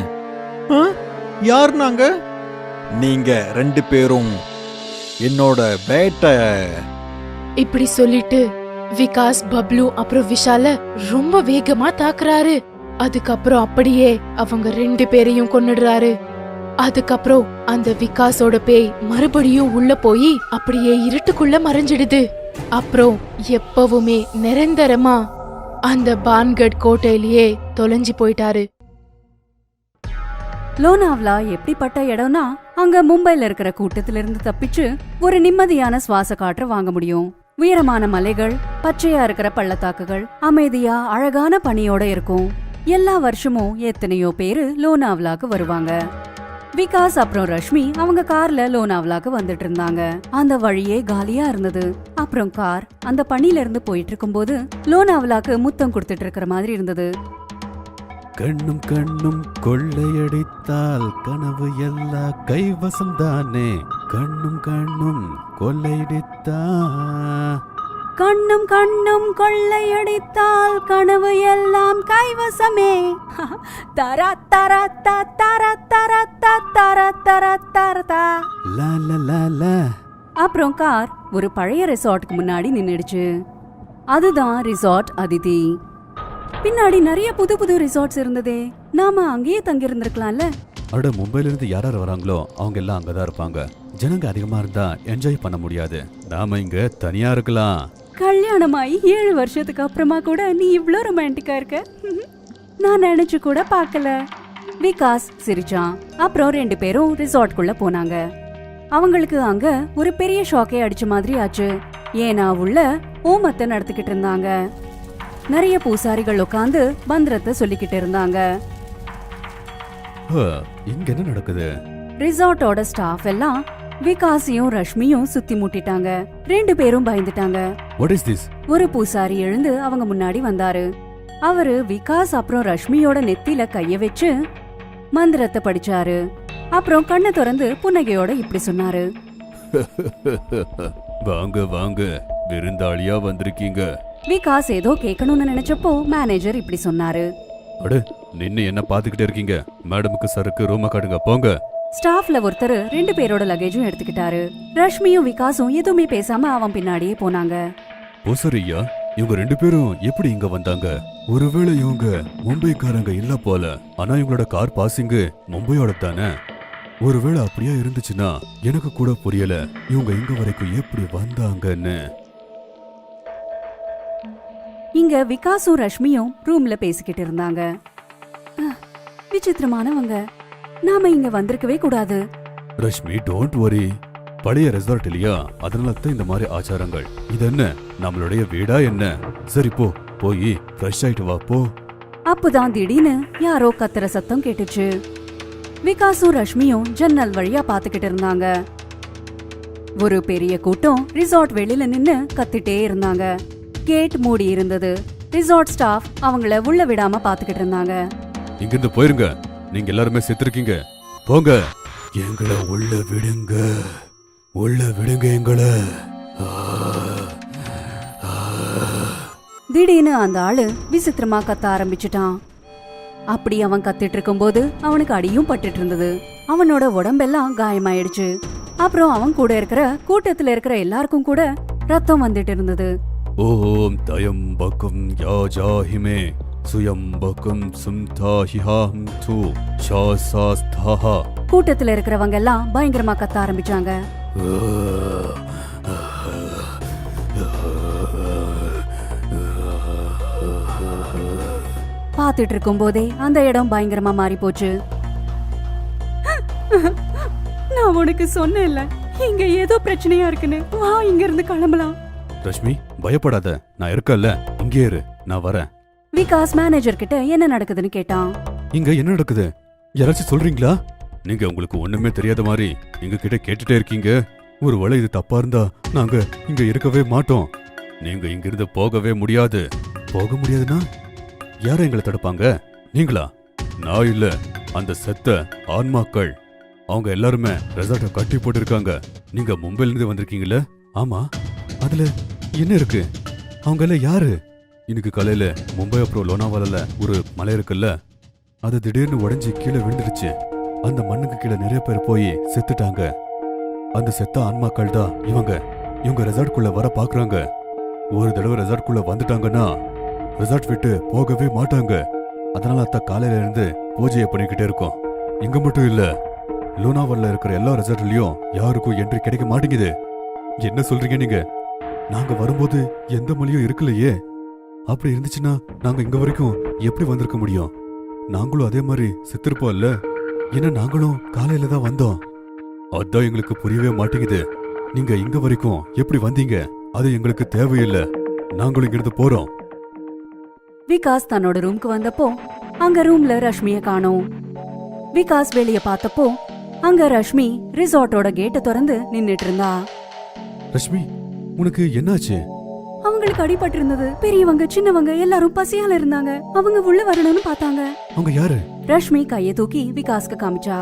யாரு நாங்க? நீங்க 2 பேரும் என்னோட வேட்டை. இப்படி சொல்லிட்டு விகாஸ் பப்ளு அப்புறம் விஷால ரொம்ப வேகமா தாக்குறாரு. அதுக்கப்புறம் அப்படியே அவங்க 2 பேரையும் கொன்னுடுறாரு. அதுக்கப்புறம் அந்த விகாஸோட பேய் மறுபடியும் உள்ள போய் அப்படியே இருட்டுக்குள்ள மறைஞ்சிடுது. அப்புறம் எப்பவுமே நிரந்தரமா அந்த பான்கட் கோட்டையிலேயே தொலைஞ்சு போயிட்டாரு. லோனாவ்லா எப்படிப்பட்ட இடம்னா, அங்க மும்பைல இருக்கிற கூட்டத்தில இருந்து தப்பிச்சு ஒரு நிம்மதியான சுவாச காற்று வாங்க முடியும். உயரமான மலைகள், பச்சையா இருக்கிற பள்ளத்தாக்குகள், அமைதியா அழகான பனியோட இருக்கும். எல்லா வருஷமும் எத்தனையோ பேரு லோனாவ்லாக்கு வருவாங்க. விகாஸ் அப்புறம் ரஷ்மி அவங்க கார்ல லோனாவ்லாக்கு வந்துட்டு இருந்தாங்க. அந்த வழியே காலியா இருந்தது. அப்புறம் கார் அந்த பனியில இருந்து போயிட்டு இருக்கும்போது லோனாவ்லாக்கு முத்தம் கொடுத்துட்டு இருக்கிற மாதிரி இருந்தது. கண்ணும் கண்ணும் கொள்ளையடித்தால் கனவு எல்லாம் கைவசம் தானே. கண்ணும் கண்ணும் கொள்ளையடித்தா கண்ணும் கண்ணும் கொள்ளையடித்தால் கனவு எல்லாம் கைவசமே. தரா தரா தா தரா தரா தா தரா தரா தரா. லா லா லா லா. அப்புறம் கார் ஒரு பழைய ரிசார்ட்டுக்கு முன்னாடி நின்னுடுச்சு. அதுதான் ரிசார்ட் அதிதி. பின்னாடி நிறைய புது புது ரிசார்ட்ஸ் இருந்ததே. நாம அங்கேயே தங்கி இருந்திருக்கலாம்ல. அட, மும்பைல இருந்து யாராரு வராங்களோ அவங்க எல்லாம் அங்கதான் இருப்பாங்க. ஜனங்க அதிகமா இருந்தா என்ஜாய் பண்ண முடியாது. நாம இங்க தனியா இருக்கலாம். கல்யாணமாயி 7 வருஷத்துக்கு அப்புறமா கூட நீ இவ்ளோ ரொமான்டிக்கா இருக்க. நான் நினைச்சு கூட பார்க்கல. விகாஸ் சிரிச்சான். அப்புறம் 2 பேரும் ரிசார்ட்குள்ள போனாங்க. அவங்களுக்கு அங்க ஒரு பெரிய ஷாக்கே அடிச்ச மாதிரி ஆச்சு. ஏன்னா உள்ள ஹோமத்தை நடத்திக்கிட்டு இருந்தாங்க. நிறைய பூசாரிகள் உட்காந்து மந்திரத்தை சொல்லிக்கிட்டு இருந்தாங்க. இங்க என்ன நடக்குது? ரிசார்ட்டோட ஸ்டாஃப் எல்லாம் விகாஸையும் ரஷ்மியும் சுத்தி முட்டிட்டாங்க. 2 பேரும் பயந்துட்டாங்க. What is this? ஒரு பூசாரி எழுந்து அவங்க முன்னாடி வந்தாரு. அவரு விகாஸ் அப்புறம் ரஷ்மியோட நெத்தியில கைய வச்சு மந்திரத்தை படிச்சாரு. அப்புறம் கண்ணை திறந்து புன்னகையோட இப்படி சொன்னாரு. வாங்க வாங்க, விருந்தாளியா வந்திருக்கீங்க. விகாஸ் ஏதோ கேட்கணும்னு நினைச்சப்போ மேனேஜர் இப்படி சொன்னாரு. அட, நின்னு என்ன பாத்துக்கிட்டே இருக்கீங்க? மேடமுக்கு சருக்கு ரூம காட்டுங்க, போங்க. ஸ்டாஃப்ல ஒருத்தர் 2 பேரோட லக்கேஜும் எடுத்துக்கிட்டாரு. ரஷ்மியும் விகாஸும் எதுவுமே பேசாம அவன் பின்னாடியே போனாங்க. பூசரியா, இவங்க 2 பேரும் எப்படி இங்க வந்தாங்க? ஒருவேளை இவங்க மும்பைக்காரங்க இல்ல போல. ஆனா இவங்களோட கார் பாசிங்கு மும்பையோட தானே. ஒருவேளை அப்படியே இருந்துச்சுன்னா எனக்கு கூட புரியல இவங்க இங்க வரைக்கும் எப்படி வந்தாங்கன்னு. இங்க விகாஸும் ரஷ்மியும் ரூம்ல பேசிக்கிட்டு இருந்தாங்க. விசித்திரமானவங்க, நாம இங்க வந்திருக்கவே கூடாது. Rashmi, don't worry. பழைய ரெசார்ட் இல்லையா, அதனால தான் இந்த மாதிரி ஆச்சாரங்கள். இது என்ன நம்மளுடைய வீடா என்ன? சரி போ, போய் ஃப்ரெஷ் ஆயிட்டு வா போ. அப்பதான் திடீர்னு யாரோ கத்துற சத்தம் கேட்டுச்சு. விகாஸும் ரஷ்மியும் ஜன்னல் வழியா பாத்துக்கிட்டு இருந்தாங்க. ஒரு பெரிய கூட்டம் ரிசார்ட் வெளியில நின்னு கத்திட்டே இருந்தாங்க. கேட் மூடி இருந்தது. ரிசார்ட் ஸ்டாஃப் அவங்கள உள்ள விடாம பாத்துக்கிட்டு இருந்தாங்க. இங்கிருந்து போயிருங்க, நீங்க எல்லாருமே செத்துருக்கீங்க, போங்க. எங்களை உள்ள விடுங்க, உள்ள விடுங்க எங்களை. திடீர்னு அந்த ஆளு விசித்திரமா கத்த ஆரம்பிச்சுட்டான். அப்படி அவன் கத்திட்டு இருக்கும்போது அவனுக்கு அடியும் பட்டுட்டு இருந்தது. அவனோட உடம்பெல்லாம் காயமாயிடுச்சு. அப்புறம் அவன் கூட இருக்கிற கூட்டத்துல இருக்கிற எல்லாருக்கும் கூட ரத்தம் வந்துட்டு இருந்தது. ஓம் தயம்பகம் யாஜாஹிமே சுயம்பகம் சும்தாஹிஹாம் து ஷாசாஸ்தாஹா. கூட்டத்துல இருக்கிறவங்க எல்லாம் பயங்கரமா கத்த ஆரம்பிச்சாங்க. பாத்துட்டு இருக்கும் போதே அந்த இடம் பயங்கரமா மாறி போச்சு. நான் உனக்கு சொன்னேன்ல, இங்க ஏதோ பிரச்சனையா இருக்குன்னு. வா, இங்க இருந்து கிளம்பலாம். ரஷ்மி, பயப்படாத, நான் இருக்கல்ல, இங்கே இரு, நான் வரேன். விகாஸ் மேனேஜர் கிட்ட என்ன நடக்குதுன்னு கேட்டான். இங்க என்ன நடக்குது, யாராச்சும் சொல்றீங்களா? நீங்க உங்களுக்கு ஒண்ணுமே தெரியாத மாதிரி எங்க கிட்ட கேட்டுட்டே இருக்கீங்க. ஒருவேளை இது தப்பா இருந்தா நாங்க இங்க இருக்கவே மாட்டோம். நீங்க இங்கிருந்து போகவே முடியாது. போக முடியாதுன்னா யார எங்களை தடுப்பாங்க? நீங்களா? நான் இல்ல, அந்த செத்த ஆன்மாக்கள். அவங்க எல்லாருமே ரெசார்ட்டை கட்டி போட்டிருக்காங்க. நீங்க மும்பைல இருந்து வந்திருக்கீங்கல்ல? ஆமா, அதுல என்ன இருக்கு? அவங்க எல்லாம் யாரு? இன்னைக்கு காலையில மும்பை அப்புறம் லோனாவாலால ஒரு மலை இருக்குல்ல, அது திடீர்னு உடைஞ்சு கீழே விழுந்துருச்சு. அந்த மண்ணுக்கு கீழே நிறைய பேர் போய் செத்துட்டாங்க. அந்த செத்த ஆன்மாக்கள் தான் இவங்க ரெசார்ட்குள்ள வர பாக்குறாங்க. ஒரு தடவை ரெசார்ட்குள்ள வந்துட்டாங்கன்னா ரெசார்ட் விட்டு போகவே மாட்டாங்க. அதனால அத்த காலையில இருந்து பூஜையை பண்ணிக்கிட்டே இருக்கோம். இங்க மட்டும் இல்ல, லோனாவால்ல இருக்கிற எல்லா ரெசார்ட்லயும் யாருக்கும் என்ட்ரி கிடைக்க மாட்டேங்குது. என்ன சொல்றீங்க நீங்க? நாங்க வரும்போது எந்த மலையும் இருக்கலையே. அப்படி இருந்துச்சுன்னா நாங்க இங்க வரைக்கும் எப்படி வந்திருக்க முடியும்? நாங்களும் அதே மாதிரி செத்துருப்போம்ல. ஏன்னா நாங்களும் காலையில தான் வந்தோம். அதான் எங்களுக்கு புரியவே மாட்டேங்குது. நீங்க இங்க வரைக்கும் எப்படி வந்தீங்க? அது எங்களுக்கு தேவையில்லை. நாங்களும் இங்கிருந்து போறோம். விகாஸ் தன்னோட ரூம்க்கு வந்தப்போ அங்க ரூம்ல ரஷ்மிய காணோம். விகாஸ் வெளிய பார்த்தப்போ அங்க ரஷ்மி ரிசார்ட்டோட கேட்டை திறந்து நின்னுட்டு இருந்தா. ரஷ்மி, உனக்கு என்னாச்சு? அவங்களுக்கு அடிபட்டு இருந்தது. பெரியவங்க சின்னவங்க எல்லாரும் பசியால இருந்தாங்க. அவங்க உள்ள வரணும்னு பார்த்தாங்க. அவங்க யாரு? ரஷ்மி கைய தூக்கி விகாஸ்க்கு காமிச்சா.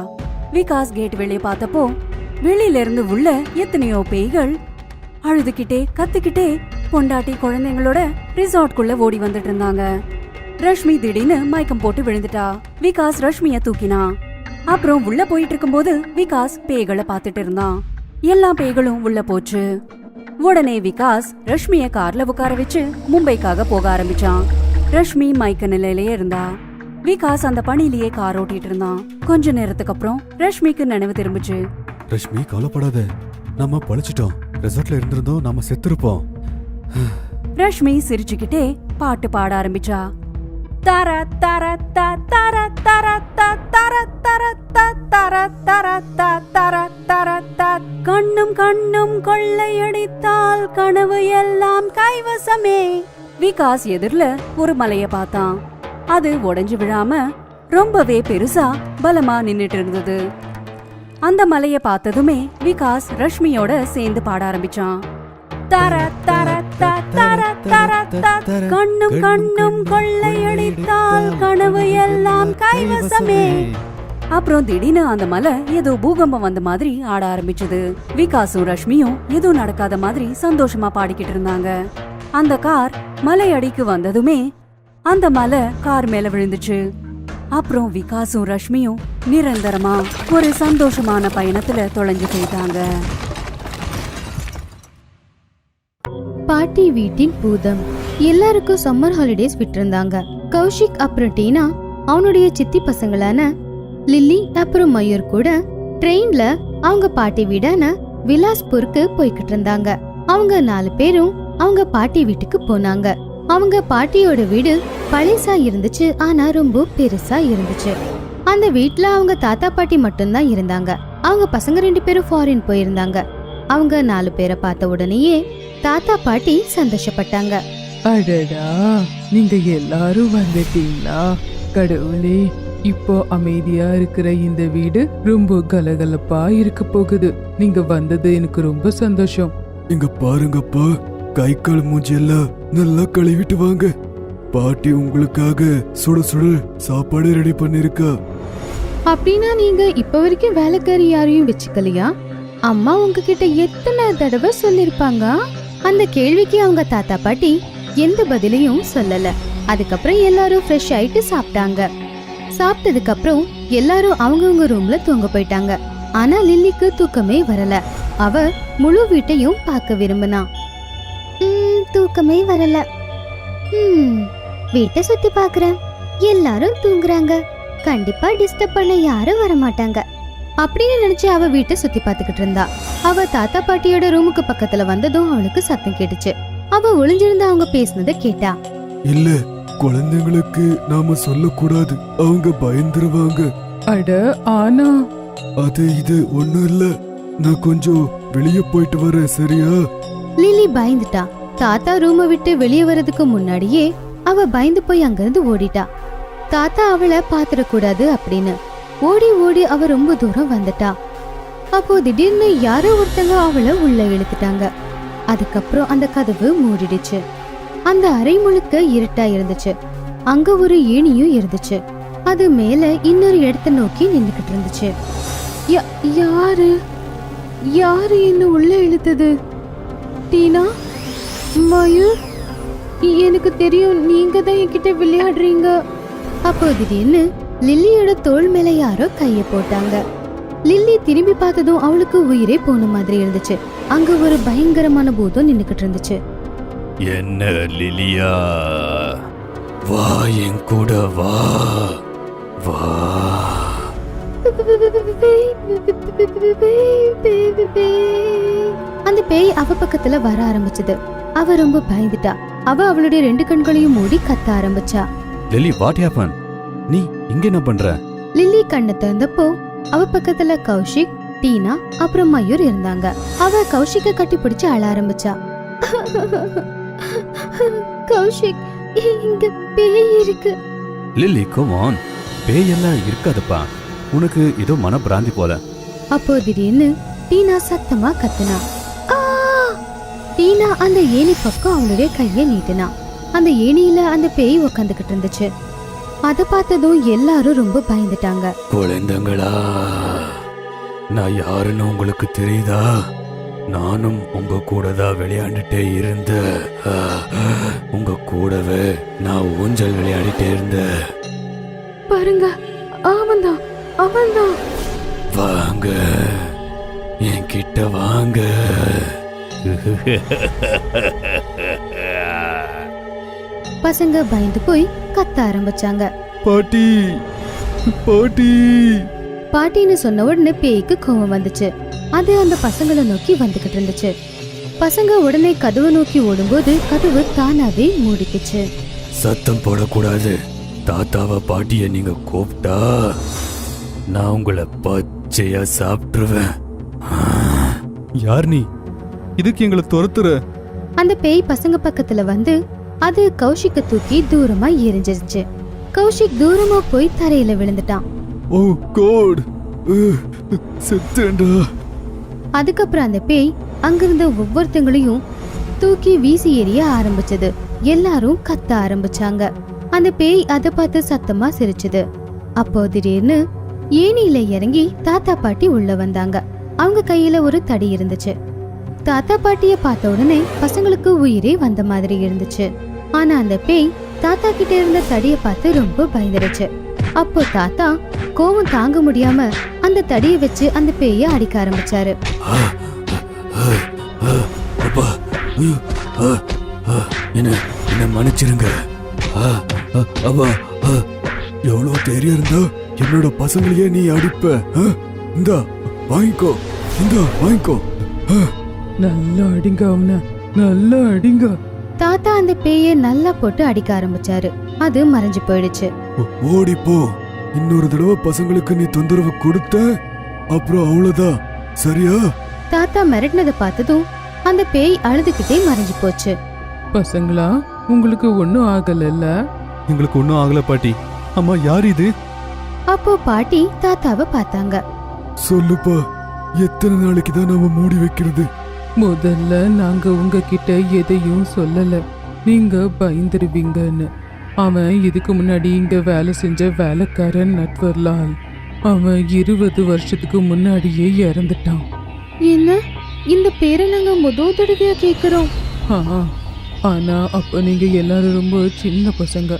விகாஸ் கேட் வெளிய பார்த்தப்போ வெளியில இருந்து உள்ள எத்தனையோ பேய்கள் அழுதுகிட்டே கத்திக்கிட்டே பொண்டாட்டி குழந்தைங்களோட ரிசார்ட்குள்ள ஓடி வந்துட்டு இருந்தாங்க. ரஷ்மி திடீர்னு மயக்கம் போட்டு விழுந்துட்டா. விகாஸ் ரஷ்மிய தூக்கினா. அப்புறம் உள்ள போயிட்டு இருக்கும்போது விகாஸ் பேய்களை பார்த்துட்டு இருந்தான். எல்லா பேய்களும் உள்ள போச்சு. உடனே விகாஸ் ரஷ்மிய கார்ல உட்கார வச்சு மும்பைக்காக போக ஆரம்பிச்சான். ரஷ்மி மயக்க நிலையிலேயே இருந்தா. விகாஸ் அந்த பணியிலேயே கார் ஓட்டிட்டு இருந்தான். கொஞ்ச நேரத்துக்கு அப்புறம் ரஷ்மிக்கு நினைவு திரும்பிச்சு. ரஷ்மி, கவலைப்படாத, நம்ம பழிச்சிட்டோம். ரெசார்ட்ல இருந்திருந்தோம் நாம செத்துருப்போம். ரஷ்மி சிரிச்சுக்கிட்டே பாட்டு பாட ஆரம்பிச்சா. தர தர த தர தர த தர தர த தர தர த தர தர த கண்ணும் கண்ணும் கொள்ளையடித்தால் கனவு எல்லாம் கைவசமே. விகாஸ் எதிரில ஒரு மலைய பார்த்தான். அது உடைஞ்சு விழாம ரொம்பவே பெருசா பலமா நின்னுட்டு இருந்தது. அந்த மலைய பார்த்ததுமே விகாஸ் ரஷ்மியோட சேர்ந்து பாட ஆரம்பிச்சான். தர தர த தர தர த கண்ணும் கண்ணும் கொள்ளையடித்தால் கனவு எல்லாம் கைவசமே. அப்புறம் திடீர்னு அந்த மலை ஏதோ பூகம்பம் வந்த மாதிரி ஆட ஆரம்பிச்சது. விகாசும் ரஷ்மியும் ஏதோ நடக்காத மாதிரி சந்தோஷமா பாடிக்கிட்டு இருந்தாங்க. அந்த கார் மலை அடிக்கு வந்ததுமே அந்த மலை கார் மேல விழுந்துச்சு. அப்புறம் விகாசும் ரஷ்மியும் நிரந்தரமா ஒரு சந்தோஷமான பயணத்துல தொலைஞ்சு போயிட்டாங்க. பாட்டி வீட்டின் பூதம். எல்லாருக்கும் சம்மர் ஹாலிடேஸ் விட்டிருந்தாங்க. கௌஷிக் அப்புறம் டீனா அவனுடைய சித்தி பசங்களான லில்லி அப்புறம் மயூர் கூட ட்ரெயின்ல அவங்க பாட்டி வீடான விலாஸ்பூருக்கு போய்கிட்டு இருந்தாங்க. அவங்க 4 பேரும் அவங்க பாட்டி வீட்டுக்கு போனாங்க. அவங்க பாட்டியோட வீடு பழசா இருந்துச்சு, ஆனா ரொம்ப பெருசா இருந்துச்சு. அந்த வீட்ல அவங்க தாத்தா பாட்டி மட்டும்தான் இருந்தாங்க. அவங்க பசங்க 2 பேரும் ஃபாரின் போயிருந்தாங்க. அவங்க 4 பேரை பார்த்த உடனேயே தாத்தா பாட்டி சந்தோஷப்பட்டாங்க. அடடா, நீங்க எல்லாரும் வந்துட்டீங்களா? கடவுளே, இப்போ அமைதியா இருக்கிற இந்த வீடு ரொம்ப கலகலப்பா இருக்க போகுது. நீங்க வந்தது எனக்கு ரொம்ப சந்தோஷம். இங்க பாருங்கப்பா, கை கால் மூஞ்சியெல்லாம் நல்லா கழுவிட்டு வாங்க. பாட்டி உங்களுக்காக சுட சுட சாப்பாடு ரெடி பண்ணிருக்கா. அப்படின்னா நீங்க இப்ப வரைக்கும் வேலைக்காரி யாரையும் வச்சுக்கலையா? அம்மா உங்ககிட்ட எத்தனை தடவை சொல்லிருப்பாங்க? அந்த கேள்விக்கு அவங்க தாத்தா பாட்டி எந்த பதிலையும் சொல்லல. அதுக்கப்புறம் எல்லாரும் ஃப்ரெஷ் ஆயிட்டு சாப்பிட்டாங்க. சாப்பிட்டதுக்கு அப்புறம் எல்லாரும் அவங்கவுங்க ரூம்ல தூங்க போயிட்டாங்க. ஆனா லில்லிக்கு தூக்கமே வரல. அவ முழு வீட்டையும் பார்க்க விரும்பினா. தூக்கமே வரல. வீட்டை சுத்தி பாக்குறேன், எல்லாரும் தூங்குறாங்க, கண்டிப்பா டிஸ்டர்ப் பண்ண யாரும் வரமாட்டாங்க அப்படின்னு நினைச்சு அவ வீட்டை சுத்தி பாத்துக்கிட்டு இருந்தா. அவ தாத்தா பாட்டியோட ரூமுக்கு பக்கத்துல வந்ததும் அவளுக்கு சத்தம் கேட்டுச்சு. அவ ஒளிஞ்சிருந்த அவங்க பேசினத கேட்டா. இல்ல, குழந்தைங்களுக்கு நாம சொல்லக்கூடாது, அவங்க பயந்துருவாங்க. அட ஆனா அது இது ஒண்ணும் இல்ல, நான் கொஞ்சம் வெளியே போயிட்டு வரேன், சரியா? லிலி பயந்துட்டா. தாத்தா ரூமை விட்டு வெளியே வர்றதுக்கு முன்னாடியே அவ பயந்து போய் அங்கிருந்து ஓடிட்டா. தாத்தா அவளை பாத்துடக்கூடாது அப்படின்னு ஓடி ஓடி அவ ரொம்ப தூரம் வந்துட்டா. அப்போ திடீர்னு யாரோ ஒருத்தங்க அவளை உள்ள இழுத்துட்டாங்க. அதுக்கப்புறம் அந்த கதவு மூடிடுச்சு. அந்த அறை முழுக்க இருட்டா இருந்துச்சு. அங்க ஒரு ஏணியும் இருந்துச்சு. அது மேல இன்னொரு இடத்தை நோக்கி நின்னுக்கிட்டு இருந்துச்சு. யாரு யாரு என்ன உள்ள இழுத்தது? டீனா, மயூர், எனக்கு தெரியும் நீங்க தான் என்கிட்ட விளையாடுறீங்க. அப்போ திடீர்னு லில்லியோட தோள் மேல யாரோ கைய போட்டாங்க. லில்லி திரும்பி பார்த்ததும் அவளுக்கு உயிரே போன மாதிரி இருந்துச்சு. அங்க ஒரு பயங்கரமான பூதம் நின்னுக்கிட்டு இருந்துச்சு. என்ன லிலியா, வா என் கூட வா வா. அந்த பேய் அவ பக்கத்துல வர ஆரம்பிச்சது. அவ ரொம்ப பயந்துட்டா. அவ அவளுடைய 2 கண்களையும் மூடி கத்த ஆரம்பிச்சா. Lily, what happen? நீ இங்க என்ன பண்ற? லில்லி கண்ணை திறந்தப்போ அவ பக்கத்துல கௌஷிக், டீனா அப்புறம் மயூர் இருந்தாங்க. அவ கௌஷிக்க கட்டி பிடிச்சு அழ ஆரம்பிச்சா. கௌஷிக், இங்க பேய் இருக்கு. லில்லி, கம் ஆன், பேயெல்லாம் இருக்காதுப்பா, உனக்கு ஏதோ மனப்பிராந்தி போல. அப்போ திடீர்னு டீனா சத்தமா கத்துனா. டீனா அந்த ஏணி பக்கம் அவளுடைய கைய நீட்டினா. அந்த ஏணியில அந்த பேய் உக்காந்துக்கிட்டு இருந்துச்சு. அத பார்த்ததும் எல்லாரும் ரொம்ப பயந்துட்டாங்க. குழந்தைங்களா, நான் யாருன்னு உங்களுக்கு தெரியுதா? நானும் உங்க கூட தான் விளையாண்டுட்டே இருந்த. உங்க கூடவே நான் ஊஞ்சல் விளையாடிட்டே இருந்த. பாருங்க, அவன்தான் அவன்தான். வாங்க, என் கிட்ட வாங்க. பசங்க பயந்து போய் கத்த ஆரம்பிச்சாங்க. பாட்டி பாட்டி. பாட்டின்னு சொன்ன உடனே பேய்க்கு கோவம் வந்துச்சு. அது அந்த பசங்களை நோக்கி வந்துகிட்டு இருந்துச்சு. பசங்க உடனே கதவை நோக்கி ஓடும்போது கதவு தானாவே மூடிக்குச்சு. சத்தம் போடக்கூடாது, தாத்தாவை பாட்டிய நீங்க கூப்பிட்டா நான் உங்களை பச்சையா சாப்பிட்டுருவேன். யார் நீ? இதுக்கு எங்களை துரத்துற? அந்த பேய் பசங்க பக்கத்துல வந்து அது கௌஷிக்க தூக்கி தூரமா எரிஞ்சிருச்சு. கௌஷிக் தூரமா போய் தரையில விழுந்துட்டான். ஓ கோட், செத்தேன்டா. அதுக்கப்புறம் அந்த பேய் அங்கிருந்த ஒவ்வொருத்தங்களையும் தூக்கி வீசி எறிய ஆரம்பிச்சது. எல்லாரும் கத்த ஆரம்பிச்சாங்க. அந்த பேய் அதை பார்த்து சத்தமா சிரிச்சது. அப்போ திடீர்னு ஏணியில இறங்கி தாத்தா பாட்டி உள்ள வந்தாங்க. அவங்க கையில ஒரு தடி இருந்துச்சு. தாத்தா பாட்டிய பார்த்த உடனே பசங்களுக்கு உயிரே வந்த மாதிரி இருந்துச்சு. ஆனா அந்த பேய் தாத்தா கிட்ட இருந்த தடிய பார்த்து ரொம்ப பயந்துருச்சு. அப்போ தாத்தா கோவம் தாங்க முடியாம அந்த தடியை வச்சு அந்த பேய அடிக்க ஆரம்பிச்சாரு. அப்பா, என்ன மன்னிச்சிருங்க. அப்பா, எவ்வளவு தைரியம் இருந்தா என்னோட பசங்களையே நீ அடிப்ப? இந்தா வாங்கிக்கோ, இந்தா வாங்கிக்கோ. நல்லா அடிங்க அவனை, நல்லா அடிங்க. தாத்தா அந்த பேய நல்லா போட்டு அடிக்க ஆரம்பிச்சாரு. அது மறைஞ்சு போயிடுச்சு. ஓடிப்போ. இன்னொரு தடவை பசங்களுக்கு நீ தொந்தரவு கொடுத்த அப்புறம் அவ்வளவுதான், சரியா? தாத்தா மிரட்டினதை பார்த்ததும் அந்த பேய் அழுதுகிட்டே மறைஞ்சு போச்சு. பசங்களா, உங்களுக்கு ஒன்னும் ஆகலல்ல? எங்களுக்கு ஒன்னும் ஆகல பாட்டி. அம்மா, யார் இது? அப்போ பாட்டி தாத்தாவை பார்த்தாங்க. சொல்லுப்பா, எத்தனை நாளைக்கு தான் நாம மூடி வைக்கிறது? முதல்ல நாங்க உங்ககிட்ட எதையும் சொல்லல, நீங்க பயந்துருவீங்கன்னு. அவன் இதுக்கு முன்னாடி இங்க வேலை செஞ்ச வேலைக்காரன் நட்வர்லால். அவன் 20 வருஷத்துக்கு முன்னாடியே இறந்துட்டான். என்ன, இந்த பேரை நாங்க முதல் தடவையா கேக்குறோம். ஆனா அப்ப நீங்க எல்லாரும் ரொம்ப சின்ன பசங்க.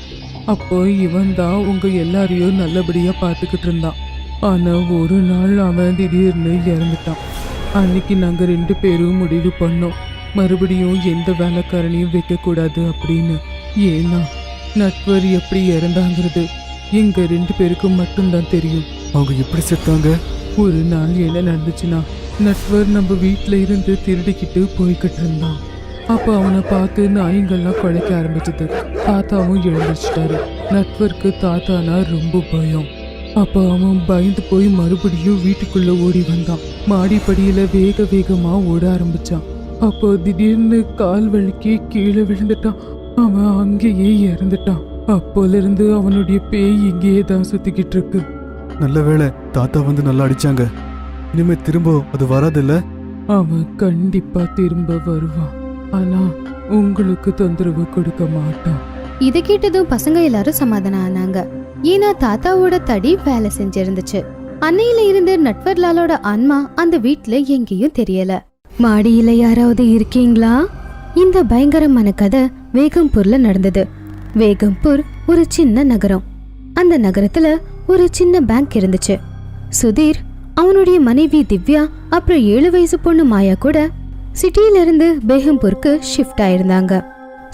அப்போ இவன் தான் உங்க எல்லாரையும் நல்லபடியா பாத்துக்கிட்டு இருந்தான். ஆனா ஒரு நாள் அவன் திடீர்னு இறந்துட்டான். அன்னைக்கு நாங்க 2 பேரும் முடிவு பண்ணோம், மறுபடியும் எந்த வேலைக்காரனையும் வைக்க கூடாது அப்படின்னு. ஏன்னா நட்வர் எப்படி இறந்தாங்கிறது எங்க 2 பேருக்கும் மட்டும்தான் தெரியும். அவங்க எப்படி செத்தாங்க? ஒரு நாள் என்ன நடந்துச்சுன்னா, நட்வர் நம்ம வீட்டுல இருந்து திருடிக்கிட்டு போய்கிட்டு இருந்தான். அப்ப அவனை பார்த்து நாய்ங்கள்லாம் குழைக்க ஆரம்பிச்சது. தாத்தாவும் எழுந்திரிச்சிட்டாரு. நட்வருக்கு தாத்தானா ரொம்ப பயம். அப்ப அவன் பயந்து போய் மறுபடியும் வீட்டுக்குள்ள ஓடி வந்தான். மாடிப்படியில வேக வேகமா ஓட ஆரம்பிச்சான். அப்போ திடீர்னு கால் வலிக்கு கீழே விழுந்துட்டான். அவன் அங்கேயே இறந்துட்டான். அப்போல இருந்து அவனுடைய பேய் இங்கேயே தான் சுத்திக்கிட்டு இருக்கு. நல்ல வேளை தாத்தா வந்து நல்லா அடிச்சாங்க. இனிமே திரும்ப அது வராதுல்ல? அவன் கண்டிப்பா திரும்ப வருவான். ஆனா உங்களுக்கு தொந்தரவு கொடுக்க மாட்டான். இதை கேட்டதும் பசங்க எல்லாரும் சமாதானம் ஆனாங்க. ஏன்னா தாத்தாவோட தடி வேலை செஞ்சிருந்துச்சு. அன்னையில இருந்து நட்வர்லாலோட ஆன்மா அந்த வீட்டுல எங்கேயும் தெரியல. மாடியில யாராவது இருக்கீங்களா? இந்த பயங்கரமான கதை வேகம்பூர்ல நடந்தது. வேகம்பூர் ஒரு சின்ன நகரம். அந்த நகரத்துல ஒரு சின்ன பேங்க் இருந்துச்சு. சுதீர், அவனுடைய மனைவி திவ்யா, அப்புறம் 7 வயசு பொண்ணு மாயா கூட சிட்டியில இருந்து பேகம்பூருக்கு ஷிஃப்ட் ஆயிருந்தாங்க.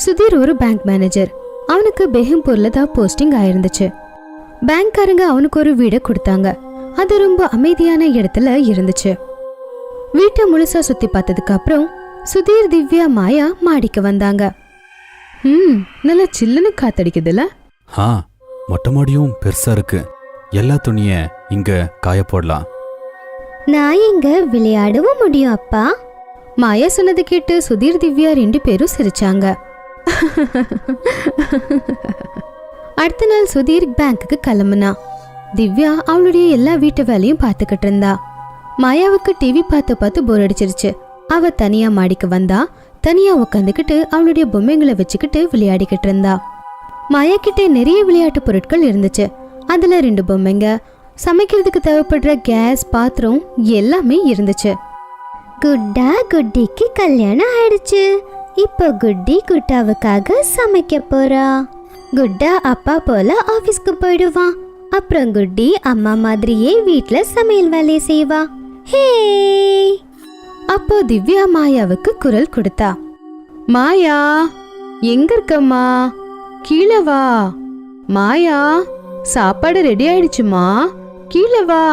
சுதீர் ஒரு பேங்க் மேனேஜர். அவனுக்கு பேகம்பூர்ல தான் போஸ்டிங் ஆயிருந்துச்சு. பேங்க்காரங்க அவனுக்கு ஒரு வீடை கொடுத்தாங்க. அது ரொம்ப அமைதியான இடத்துல இருந்துச்சு. வீட்டை முழுசா சுத்தி பார்த்ததுக்கு அப்புறம் சுதீர், திவ்யா, மாயா மாடிக்கு வந்தாங்க. நல்லா சில்லுன்னு காத்தடிக்குதுல? மொட்டை மாடியும் பெருசா இருக்கு. எல்லா துணிய இங்க காய போடலாம். நான் இங்க விளையாடவும் முடியும் அப்பா. மாயா சொன்னது கேட்டு சுதீர், திவ்யா 2 பேரும் சிரிச்சாங்க. அடுத்த நாள் சுதீர் பேங்க்குக்கு கிளம்புனா. திவ்யா அவளுடைய எல்லா வீட்டு வேலையும் பார்த்துக்கிட்டு இருந்தா. மாயாவுக்கு டிவி பார்த்து பார்த்து போர் அடிச்சிருச்சு. அவ தனியா மாடிக்கு வந்தா. தனியா உட்காந்துக்கிட்டு அவளுடைய பொம்மைங்களை வச்சுக்கிட்டு விளையாடிக்கிட்டு இருந்தா. மாயா கிட்ட நிறைய விளையாட்டு பொருட்கள் இருந்துச்சு. அதுல 2 பொம்மைங்க, சமைக்கிறதுக்கு தேவைப்படுற கேஸ், பாத்திரம் எல்லாமே இருந்துச்சு. குட்டா குட்டிக்கு கல்யாணம் ஆயிடுச்சு. இப்போ குட்டி குட்டாவுக்காக சமைக்க போறா. குட்டா அப்பா போல ஆபீஸ்க்கு போயிடுவான். அப்புறம் குட்டி அம்மா மாதிரியே வீட்ல சமையல் வேலையை செய்வா. ஹே! அப்போ திவ்யா மாயாவுக்கு குரல் கொடுத்தா. மாயா, எங்க இருக்கம்மா? கீழே வா. மாயா, சாப்பாடு ரெடி ஆயிடுச்சுமா, கீழே வா.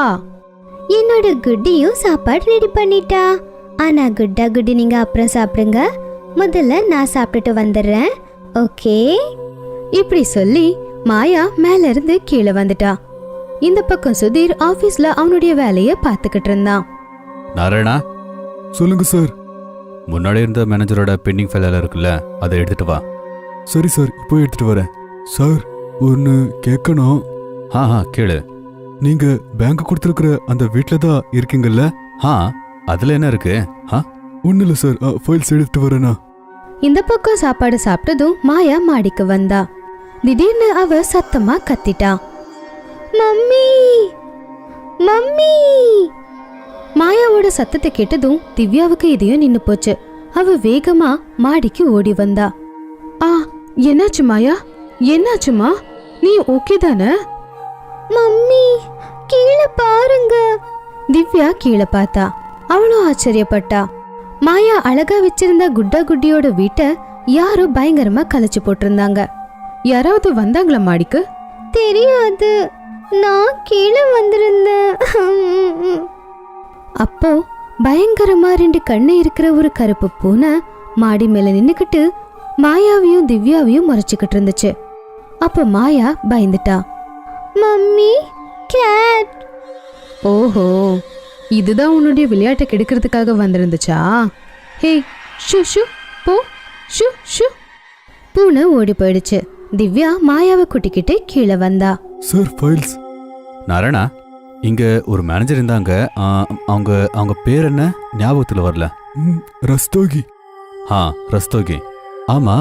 என்னோட குட்டியும் சாப்பாடு ரெடி பண்ணிட்டா. ஆனா குட்டா குட்டி நீங்க அப்புறம் சாப்பிடுங்க, முதல்ல நான் சாப்பிட்டுட்டு வந்துடுறேன், ஓகே? இப்படி சொல்லி மாயா மேல இருந்து கீழே வந்துட்டா. இந்த பக்கம் சுதீர் ஆபீஸ்ல அவனுடைய வேலைய பாத்துக்கிட்டு இருந்தான். நாராயணா, சொல்லுங்க சார். முன்னாடி இருந்த மேனேஜரோட பெண்டிங் ஃபைல் இருக்குல்ல, அதை எடுத்துட்டு வா. சரி சார், இப்போ எடுத்துட்டு வரேன். சார், ஒன்னு கேட்கணும். கேளு. நீங்க பேங்க் கொடுத்துருக்கிற அந்த வீட்டில் தான் இருக்கீங்கல்ல? அதுல என்ன இருக்கு? ஒன்னும் இல்லை சார், ஃபைல்ஸ் எடுத்துட்டு வரேனா. இந்த பக்கம் சாப்பாடு சாப்பிட்டதும் மாயா மாடிக்கு வந்தா. திடீர்னு அவ சத்தமா கத்திட்டா, மம்மி மம்மி. மாயாவோட சத்தத்தை கேட்டதும் திவ்யாவுக்கு இதயம் நின்னு போச்சு. அவ வேகமா மாடிக்கு ஓடி வந்தா. என்னாச்சு மாயா? என்னாச்சுமா? நீ ஓகே தானே? மம்மி கீழே பாருங்க. திவ்யா கீழே பார்த்தா. அவளும் ஆச்சரியப்பட்டா. மாயா அழகா வச்சிருந்த குட்டா குட்டியோட வீட்டை யாரோ பயங்கரமா கலைச்சு போட்டிருந்தாங்க. யாராவது வந்தாங்களா மாடிக்கு? தெரியாது, நான் கீழே வந்திருந்தேன். அப்போ பயங்கரமா 2 கண்ணு இருக்கிற ஒரு கருப்பு பூனை மாடி மேல நின்னுக்கிட்டு மாயாவையும் திவ்யாவையும் மறைச்சுக்கிட்டு இருந்துச்சு. அப்ப மாயா பயந்துட்டா. Mummy, gate. ஓஹோ, இதுதான் உன்னுடைய விளையாட்டை கெடுக்கிறதுக்காக வந்திருந்துச்சா? ஹே, ஷு ஷு போ, ஷு ஷு. பூனை ஓடி போயிடுச்சு. திவ்யா மாயாவை கூட்டிக்கிட்டு கீழே வந்தா. Sir, files. நாராயணா, இங்க ஒரு மேனேஜர் இருந்தாங்க. அவங்க பேர் என்ன ஞாபகத்துல வரல. ரஸ்தோகி. ரஸ்தோகி. ஆமா,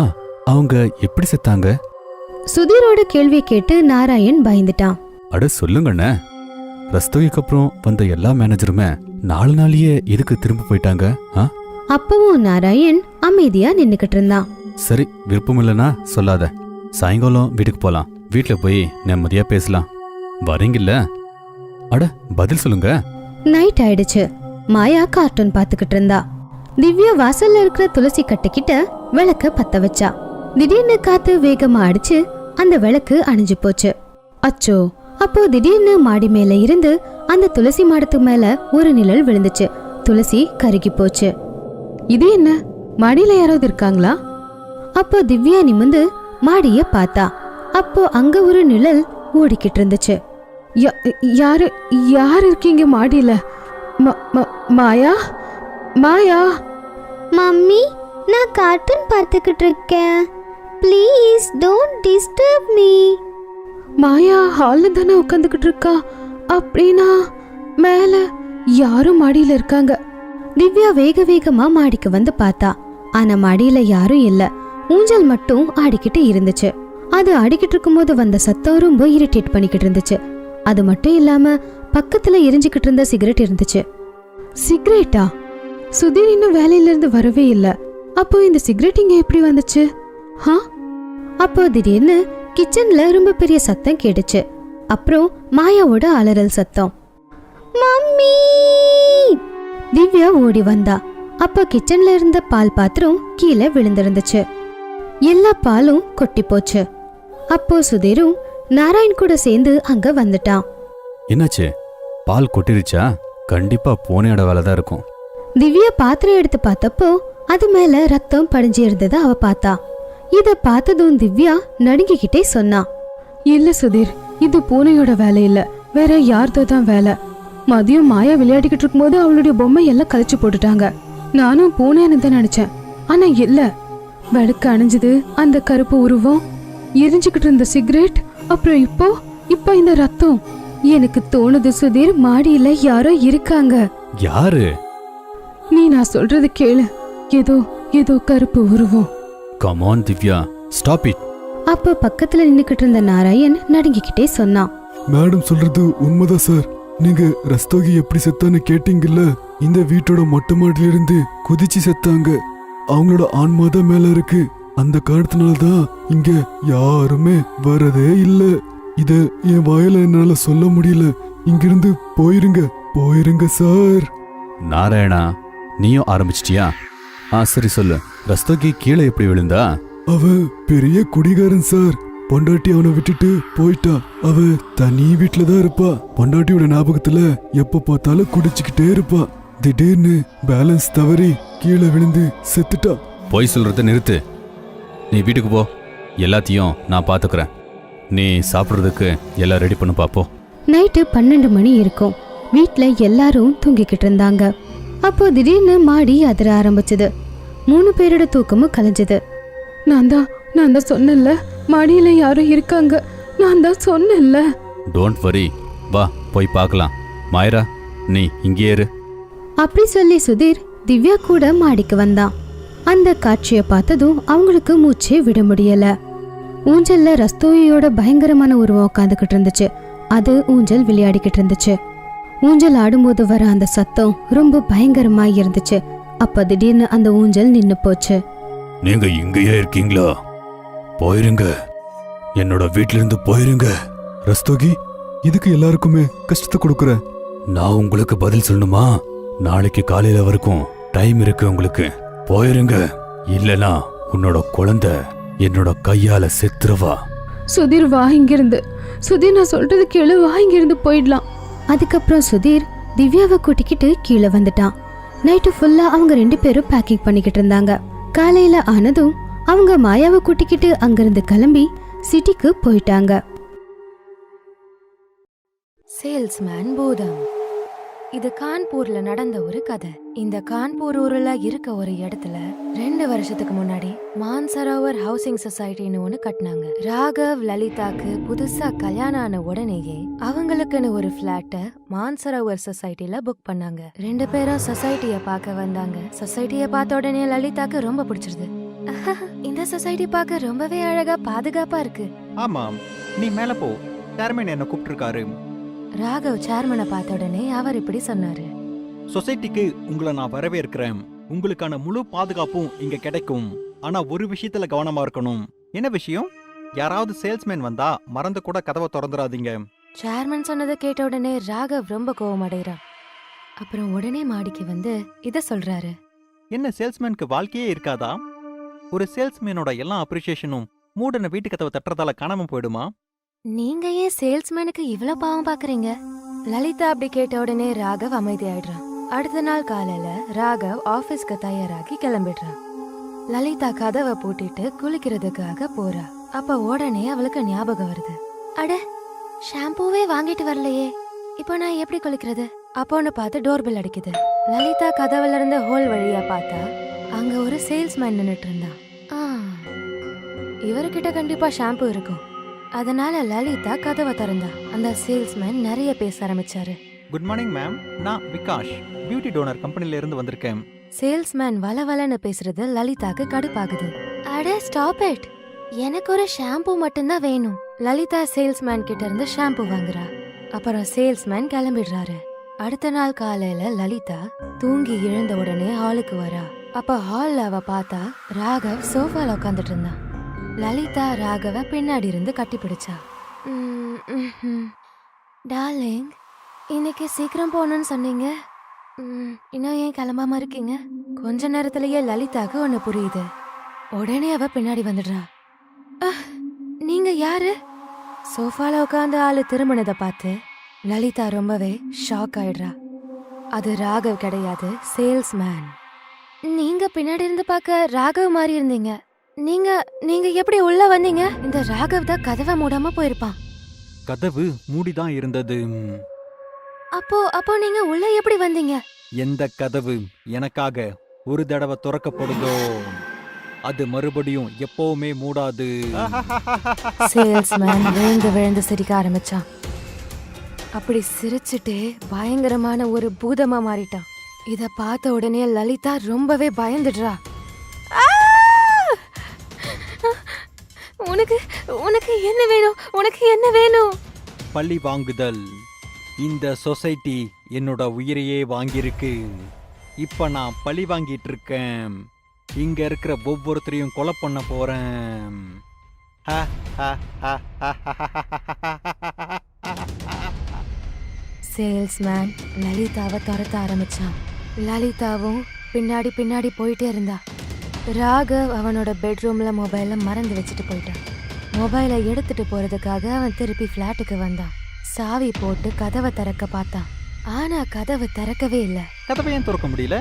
அவங்க எப்படி செத்தாங்க? சுதீரோட கேள்வியை கேட்டு நாராயண் பயந்துட்டான். அட சொல்லுங்கண்ணே, ரஸ்தோகிக்கு அப்புறம் வந்த எல்லா மேனேஜருமே 4 நாளையே எதுக்கு திரும்ப போயிட்டாங்க? அப்பவும் நாராயண் அமைதியா நின்னுக்கிட்டு இருந்தான். சரி, விருப்பம் இல்லைன்னா சொல்லாத. சாயங்காலம் வீட்டுக்கு போலாம். வீட்டுல போய் நிம்மதியா பேசலாம். வரீங்கல்ல? அட பதில் சொல்லுங்க. நைட் ஆயிடுச்சு. மாயா கார்ட்டூன் பாத்துக்கிட்டு இருந்தா. திவ்யா வாசல்ல இருக்கிற துளசி கட்டிக்கிட்ட விளக்க பத்த வச்சா. திடீர்னு காத்து வேகமா அடிச்சு அந்த விளக்கு அணைஞ்சு போச்சு. அச்சோ! அப்போ திடீர்னு மாடி மேல இருந்து அந்த துளசி மாடத்து மேல ஒரு நிழல் விழுந்துச்சு. துளசி கருகி போச்சு. இது என்ன? மாடியில யாராவது இருக்காங்களா? அப்போ திவ்யா நிமிந்து மாடிய பார்த்தா. அப்போ அங்க ஒரு நிழல் ஓடிக்கிட்டு இருந்துச்சு. யாரு யார் இருக்கீங்க மாடியில? மாயா, மாயா. மம்மி, நான் கார்ட்டூன் பார்த்துக்கிட்டு இருக்கேன். Please don't disturb me. Maya ஹால்ல தானே உட்காந்துக்கிட்டு இருக்கா. அப்படின்னா மேல யாரும் மாடியில இருக்காங்க. திவ்யா வேக வேகமா மாடிக்கு வந்து பார்த்தா. ஆனா மாடியில யாரும் இல்ல. ஊஞ்சல் மட்டும் ஆடிக்கிட்டு இருந்துச்சு. அது ஆடிக்கிட்டு இருக்கும்போது வந்த சத்தம் ரொம்ப இரிட்டேட் பண்ணிக்கிட்டு இருந்துச்சு. அது மட்டும் இல்லாம பக்கத்துல எரிஞ்சுக்கிட்டு இருந்த சிகரெட் இருந்துச்சு. சிகரெட்டா? சுதீர் இன்னும் வேலையில இருந்து வரவே இல்ல. அப்போ இந்த சிகரெட் இங்க எப்படி வந்துச்சு? அப்போ திடீர்னு கிச்சன்ல ரொம்ப பெரிய சத்தம் கேட்டுச்சு. அப்புறம் மாயாவோட அலறல் சத்தம். மம்மி! திவ்யா ஓடி வந்தா. அப்போ கிச்சன்ல இருந்த பால் பாத்திரம் கீழே விழுந்திருந்துச்சு. எல்லா பாலும் கொட்டி போச்சு. அப்போ சுதீரும் நாராயண் கூட சேர்ந்து அங்க வந்துட்டான். என்னாச்சு? பால் கொட்டிருச்சா? கண்டிப்பா பூனையோட வேலை தான் இருக்கும். திவ்யா பாத்திரம் எடுத்து பார்த்தப்போ அது மேல ரத்தம் படிஞ்சு இருந்ததை அவ பார்த்தா. இத பார்த்ததும் திவ்யா நடுங்கிக்கிட்டே சொன்னா, இல்ல சுதீர், இது பூனையோட வேலை இல்ல, வேற யார்தோ தான் வேலை. மதியம் மாயா விளையாடிக்கிட்டு இருக்கும்போது அவளுடைய பொம்மை எல்லாம் கழிச்சு போட்டுட்டாங்க. நானும் பூனைன்னு தான் நினைச்சேன். ஆனா இல்ல, விளக்கு அணைஞ்சது, அந்த கருப்பு உருவம், எரிஞ்சுக்கிட்டு இருந்த சிகரெட், அப்புறம் இப்போ இந்த ரத்தம். எனக்கு தோணுது சுதீர், மாடியில யாரோ இருக்காங்க. யாரு? நீ நான் சொல்றது கேளு. ஏதோ கருப்பு உருவம். Come on Divya, stop it. அப்போ பக்கத்துல நின்னுக்கிட்டு இருந்த நாராயண் நடுங்கிக்கிட்டே சொன்னான். மேடம் சொல்றது உண்மைதான் சார். நீங்க ரஸ்தோகி எப்படி செத்தான்னு கேட்டீங்கல்ல, இந்த வீட்டோட மொட்டை மாடியில இருந்து குதிச்சு செத்தாங்க. அவங்களோட ஆன்மாதான் மேல இருக்கு. அந்த காரணத்தினால்தான் இங்க யாருமே வரதே இல்ல. இத என் வாயில என்னால சொல்ல முடியல. இங்கிருந்து போயிருங்க சார். நாராயணா, நீயும் ஆரம்பிச்சிட்டியா? சரி சொல்லு. ரஸ்தோகி கீழே எப்படி விழுந்தா? அவ பெரிய குடிகாரன் சார். பொண்டாட்டி அவனை விட்டுட்டு போயிட்டா. அவ தனி வீட்டுலதான் இருப்பா. பொண்டாட்டியோட ஞாபகத்துல எப்ப பார்த்தாலும் குடிச்சுக்கிட்டே இருப்பா. திடீர்னு பேலன்ஸ் தவறி கீழே விழுந்து செத்துட்டா. போய் சொல்றத நிறுத்து. நீ வீட்டுக்கு போ, எல்லாத்தையும் நான் பாத்துக்கிறேன். நீ சாப்பிட்றதுக்கு எல்லாம் ரெடி பண்ணு பாப்போம். நைட்டு 12 மணி இருக்கும். வீட்ல எல்லாரும் தூங்கிக்கிட்டு இருந்தாங்க. அப்போ திடீர்னு மாடி அதிர ஆரம்பிச்சது. 3 பேரோட தூக்கமும் கலைஞ்சது. நான் தான் சொன்னேன்ல, மாடியில யாரும் இருக்காங்க. நான் தான் சொன்னேன்ல. டோன்ட் வரி, வா போய் பார்க்கலாம். மாயரா, நீ இங்கே இரு. அப்படி சொல்லி சுதீர் திவ்யா கூட மாடிக்கு வந்தான். அந்த காட்சியை பார்த்ததும் அவங்களுக்கு மூச்சே விட முடியல. ஊஞ்சல்ல ரஸ்தோயோட பயங்கரமான உருவம் உட்காந்துக்கிட்டு இருந்துச்சு. அது ஊஞ்சல் விளையாடிக்கிட்டு இருந்துச்சு. ஊஞ்சல் ஆடும்போது வர அந்த சத்தம் ரொம்ப பயங்கரமா இருந்துச்சு. அப்ப திடீர்னு அந்த ஊஞ்சல் நின்னு போச்சு. நீங்க இங்கேயே இருக்கீங்களா? போயிருங்க, என்னோட வீட்ல இருந்து போயிருங்க. ரஸ்தோகி, இதுக்கு எல்லாருக்குமே கஷ்டத்தை கொடுக்குற. நான் உங்களுக்கு பதில் சொல்லணுமா? நாளைக்கு காலையில வரைக்கும் டைம் இருக்கு உங்களுக்கு. போயிருங்க, இல்லனா உன்னோட குழந்தை என்னோட கையால செத்துருவா. சுதீர் வா இங்கிருந்து. சுதீர் நான் சொல்றது கேளு, வா இங்கிருந்து போயிடலாம். அதுக்கப்புறம் சுதீர் திவ்யாவை கூட்டிக்கிட்டு கீழே வந்துட்டான். நைட்டு ஃபுல்லா அவங்க 2 பேரும் பேக்கிங் பண்ணிக்கிட்டு இருந்தாங்க. காலையில ஆனதும் அவங்க மாயாவை கூட்டிக்கிட்டு அங்கிருந்து கிளம்பி சிட்டிக்கு போயிட்டாங்க. சேல்ஸ்மேன் பூதம். இது கான்பூர்ல நடந்த ஒரு கதை. இந்த கான்பூர் ஊர்ல இருக்க ஒரு இடத்துல 2 வருஷத்துக்கு முன்னாடி மான்சரோவர் ஹவுசிங் சொசைட்டின்னு ஒண்ணு கட்டினாங்க. ராகவ் லலிதாக்கு புதுசா கல்யாணம் ஆன உடனேயே அவங்களுக்குன்னு ஒரு பிளாட்ட மான்சரோவர் சொசைட்டில புக் பண்ணாங்க. 2 பேரும் சொசைட்டிய பார்க்க வந்தாங்க. சொசைட்டிய பார்த்த உடனே லலிதாக்கு ரொம்ப பிடிச்சிருது. இந்த சொசைட்டி பார்க்க ரொம்பவே அழகா பாதுகாப்பா இருக்கு. ஆமாம், நீ மேல போ, சேர்மன் என்ன கூப்பிட்டுருக்காரு. ராகவ் சேர்மனை பார்த்த உடனே அவர் இப்படி சொன்னாரு. சொசைட்டிக்கு உங்களை நான் வரவேற்கிறேன். உங்களுக்கான முழு பாதுகாப்பும் இங்க கிடைக்கும். ஆனா ஒரு விஷயத்துல கவனமா இருக்கணும். என்ன விஷயம்? யாராவது சேல்ஸ்மேன் வந்தா மறந்து கூட கதவை திறந்துடாதீங்க. சேர்மன் சொன்னதை கேட்ட உடனே ராகவ் ரொம்ப கோவம் அடைகிறான். அப்புறம் உடனே மாடிக்கு வந்து இத சொல்றாரு. என்ன சேல்ஸ்மேனுக்கு வாழ்க்கையே இருக்காதா? ஒரு சேல்ஸ்மேனோட எல்லா அப்ரிசியேஷனும் மூடன வீட்டு கதவை தட்டுறதால காணாம போயிடுமா? நீங்க ஏன் சேல்ஸ்மேனுக்கு இவ்வளவு பாவம் பாக்குறீங்க? லலிதா அப்படி கேட்ட உடனே ராகவ் அமைதியாயிடுறான். அடுத்த நாள் காலையில ராகவ் ஆபீஸ்க்கு தயாராகி கிளம்பிடுறான். லலிதா கதவை பூட்டிட்டு குளிக்கிறதுக்காக போறா. அப்ப உடனே அவளுக்கு ஞாபகம் வருது. அட, ஷாம்பூவே வாங்கிட்டு வரலையே, இப்போ நான் எப்படி குளிக்கிறது? அப்போன்னு பார்த்து டோர்பெல் அடிக்குது. லலிதா கதவுல இருந்த ஹோல் வழியா பார்த்தா அங்க ஒரு சேல்ஸ்மேன் நின்னுட்டு இருந்தான். இவர்கிட்ட கண்டிப்பா ஷாம்பு இருக்கும். அதனால லலிதா கதவை திறந்தா. அந்த சேல்ஸ்மேன் நிறைய பேச ஆரம்பிச்சாரு. குட் மார்னிங் மேம், நான் விகாஷ், பியூட்டி டோனர் கம்பெனில இருந்து வந்திருக்கேன். சேல்ஸ்மேன் வளவலன்னு பேசுறது லலிதாக்கு கடுப்பாகுது. அட ஸ்டாப் இட், எனக்கு ஒரு ஷாம்பு மட்டும்தான் வேணும். லலிதா சேல்ஸ்மேன் கிட்ட இருந்து ஷாம்பு வாங்குறா. அப்புறம் சேல்ஸ்மேன் கிளம்பிடுறாரு. அடுத்த நாள் காலையில லலிதா தூங்கி எழுந்த உடனே ஹாலுக்கு வரா. அப்ப ஹால்ல அவ பார்த்தா ராகவ் சோஃபால உட்காந்துட்டு இருந்தான். லலிதா ராகவ பின்னாடி இருந்து கட்டி பிடிச்சா. டார்லிங், இன்னைக்கு சீக்கிரம் போகணும்னு சொன்னீங்க, இன்னும் ஏன் கிளம்பாம இருக்கீங்க? கொஞ்ச நேரத்திலேயே லலிதாக்கு ஒண்ணு புரியுது. உடனே அவ பின்னாடி வந்துடுறா. நீங்க யாரு? சோஃபால உட்காந்து ஆளு திரும்பினதை பார்த்து லலிதா ரொம்பவே ஷாக் ஆயிடுறா. அது ராகவ் கிடையாது, சேல்ஸ்மேன். நீங்க பின்னாடி இருந்து பார்க்க ராகவ் மாதிரி இருந்தீங்க. நீங்க எப்படி உள்ள வந்தீங்க? இந்த ராகவ் தான் கதவை மூடாம போயிருப்பான். கதவு மூடிதான் இருந்தது. அப்போ நீங்க உள்ள எப்படி வந்தீங்க? எந்த கதவு எனக்காக ஒரு தடவை திறக்கப்படுதோ அது மறுபடியும் எப்பவுமே மூடாது. சேல்ஸ்மேன் விழுந்து விழுந்து சிரிக்க ஆரம்பிச்சான். அப்படி சிரிச்சுட்டே பயங்கரமான ஒரு பூதமா மாறிட்டான். இத பார்த்த உடனே லலிதா ரொம்பவே பயந்துடுறா. உனக்கு என்ன வேணும்? உனக்கு என்ன வேணும்? பழி வாங்குதல். இந்த சொசைட்டி என்னோட உயிரையே வாங்கியிருக்கு. இப்ப நான் பழி வாங்கிட்டு இருக்கேன். இங்க இருக்கிற ஒவ்வொருத்தரையும் கொலை பண்ண போறேன். சேல்ஸ்மேன் லலிதாவை துரத்த ஆரம்பிச்சான். லலிதாவும் பின்னாடி பின்னாடி போயிட்டே இருந்தா. ராகவ் அவனோட பெட்ரூம்ல மொபைலை மறந்து வச்சுட்டு போயிட்டான். மொபைலை எடுத்துட்டு போறதுக்காக அவன் திருப்பி பிளாட்டுக்கு வந்தான். சாவி போட்டு கதவை திறக்க பார்த்தான். ஆனா கதவை திறக்கவே இல்ல. கதவை ஏன் திறக்க முடியல?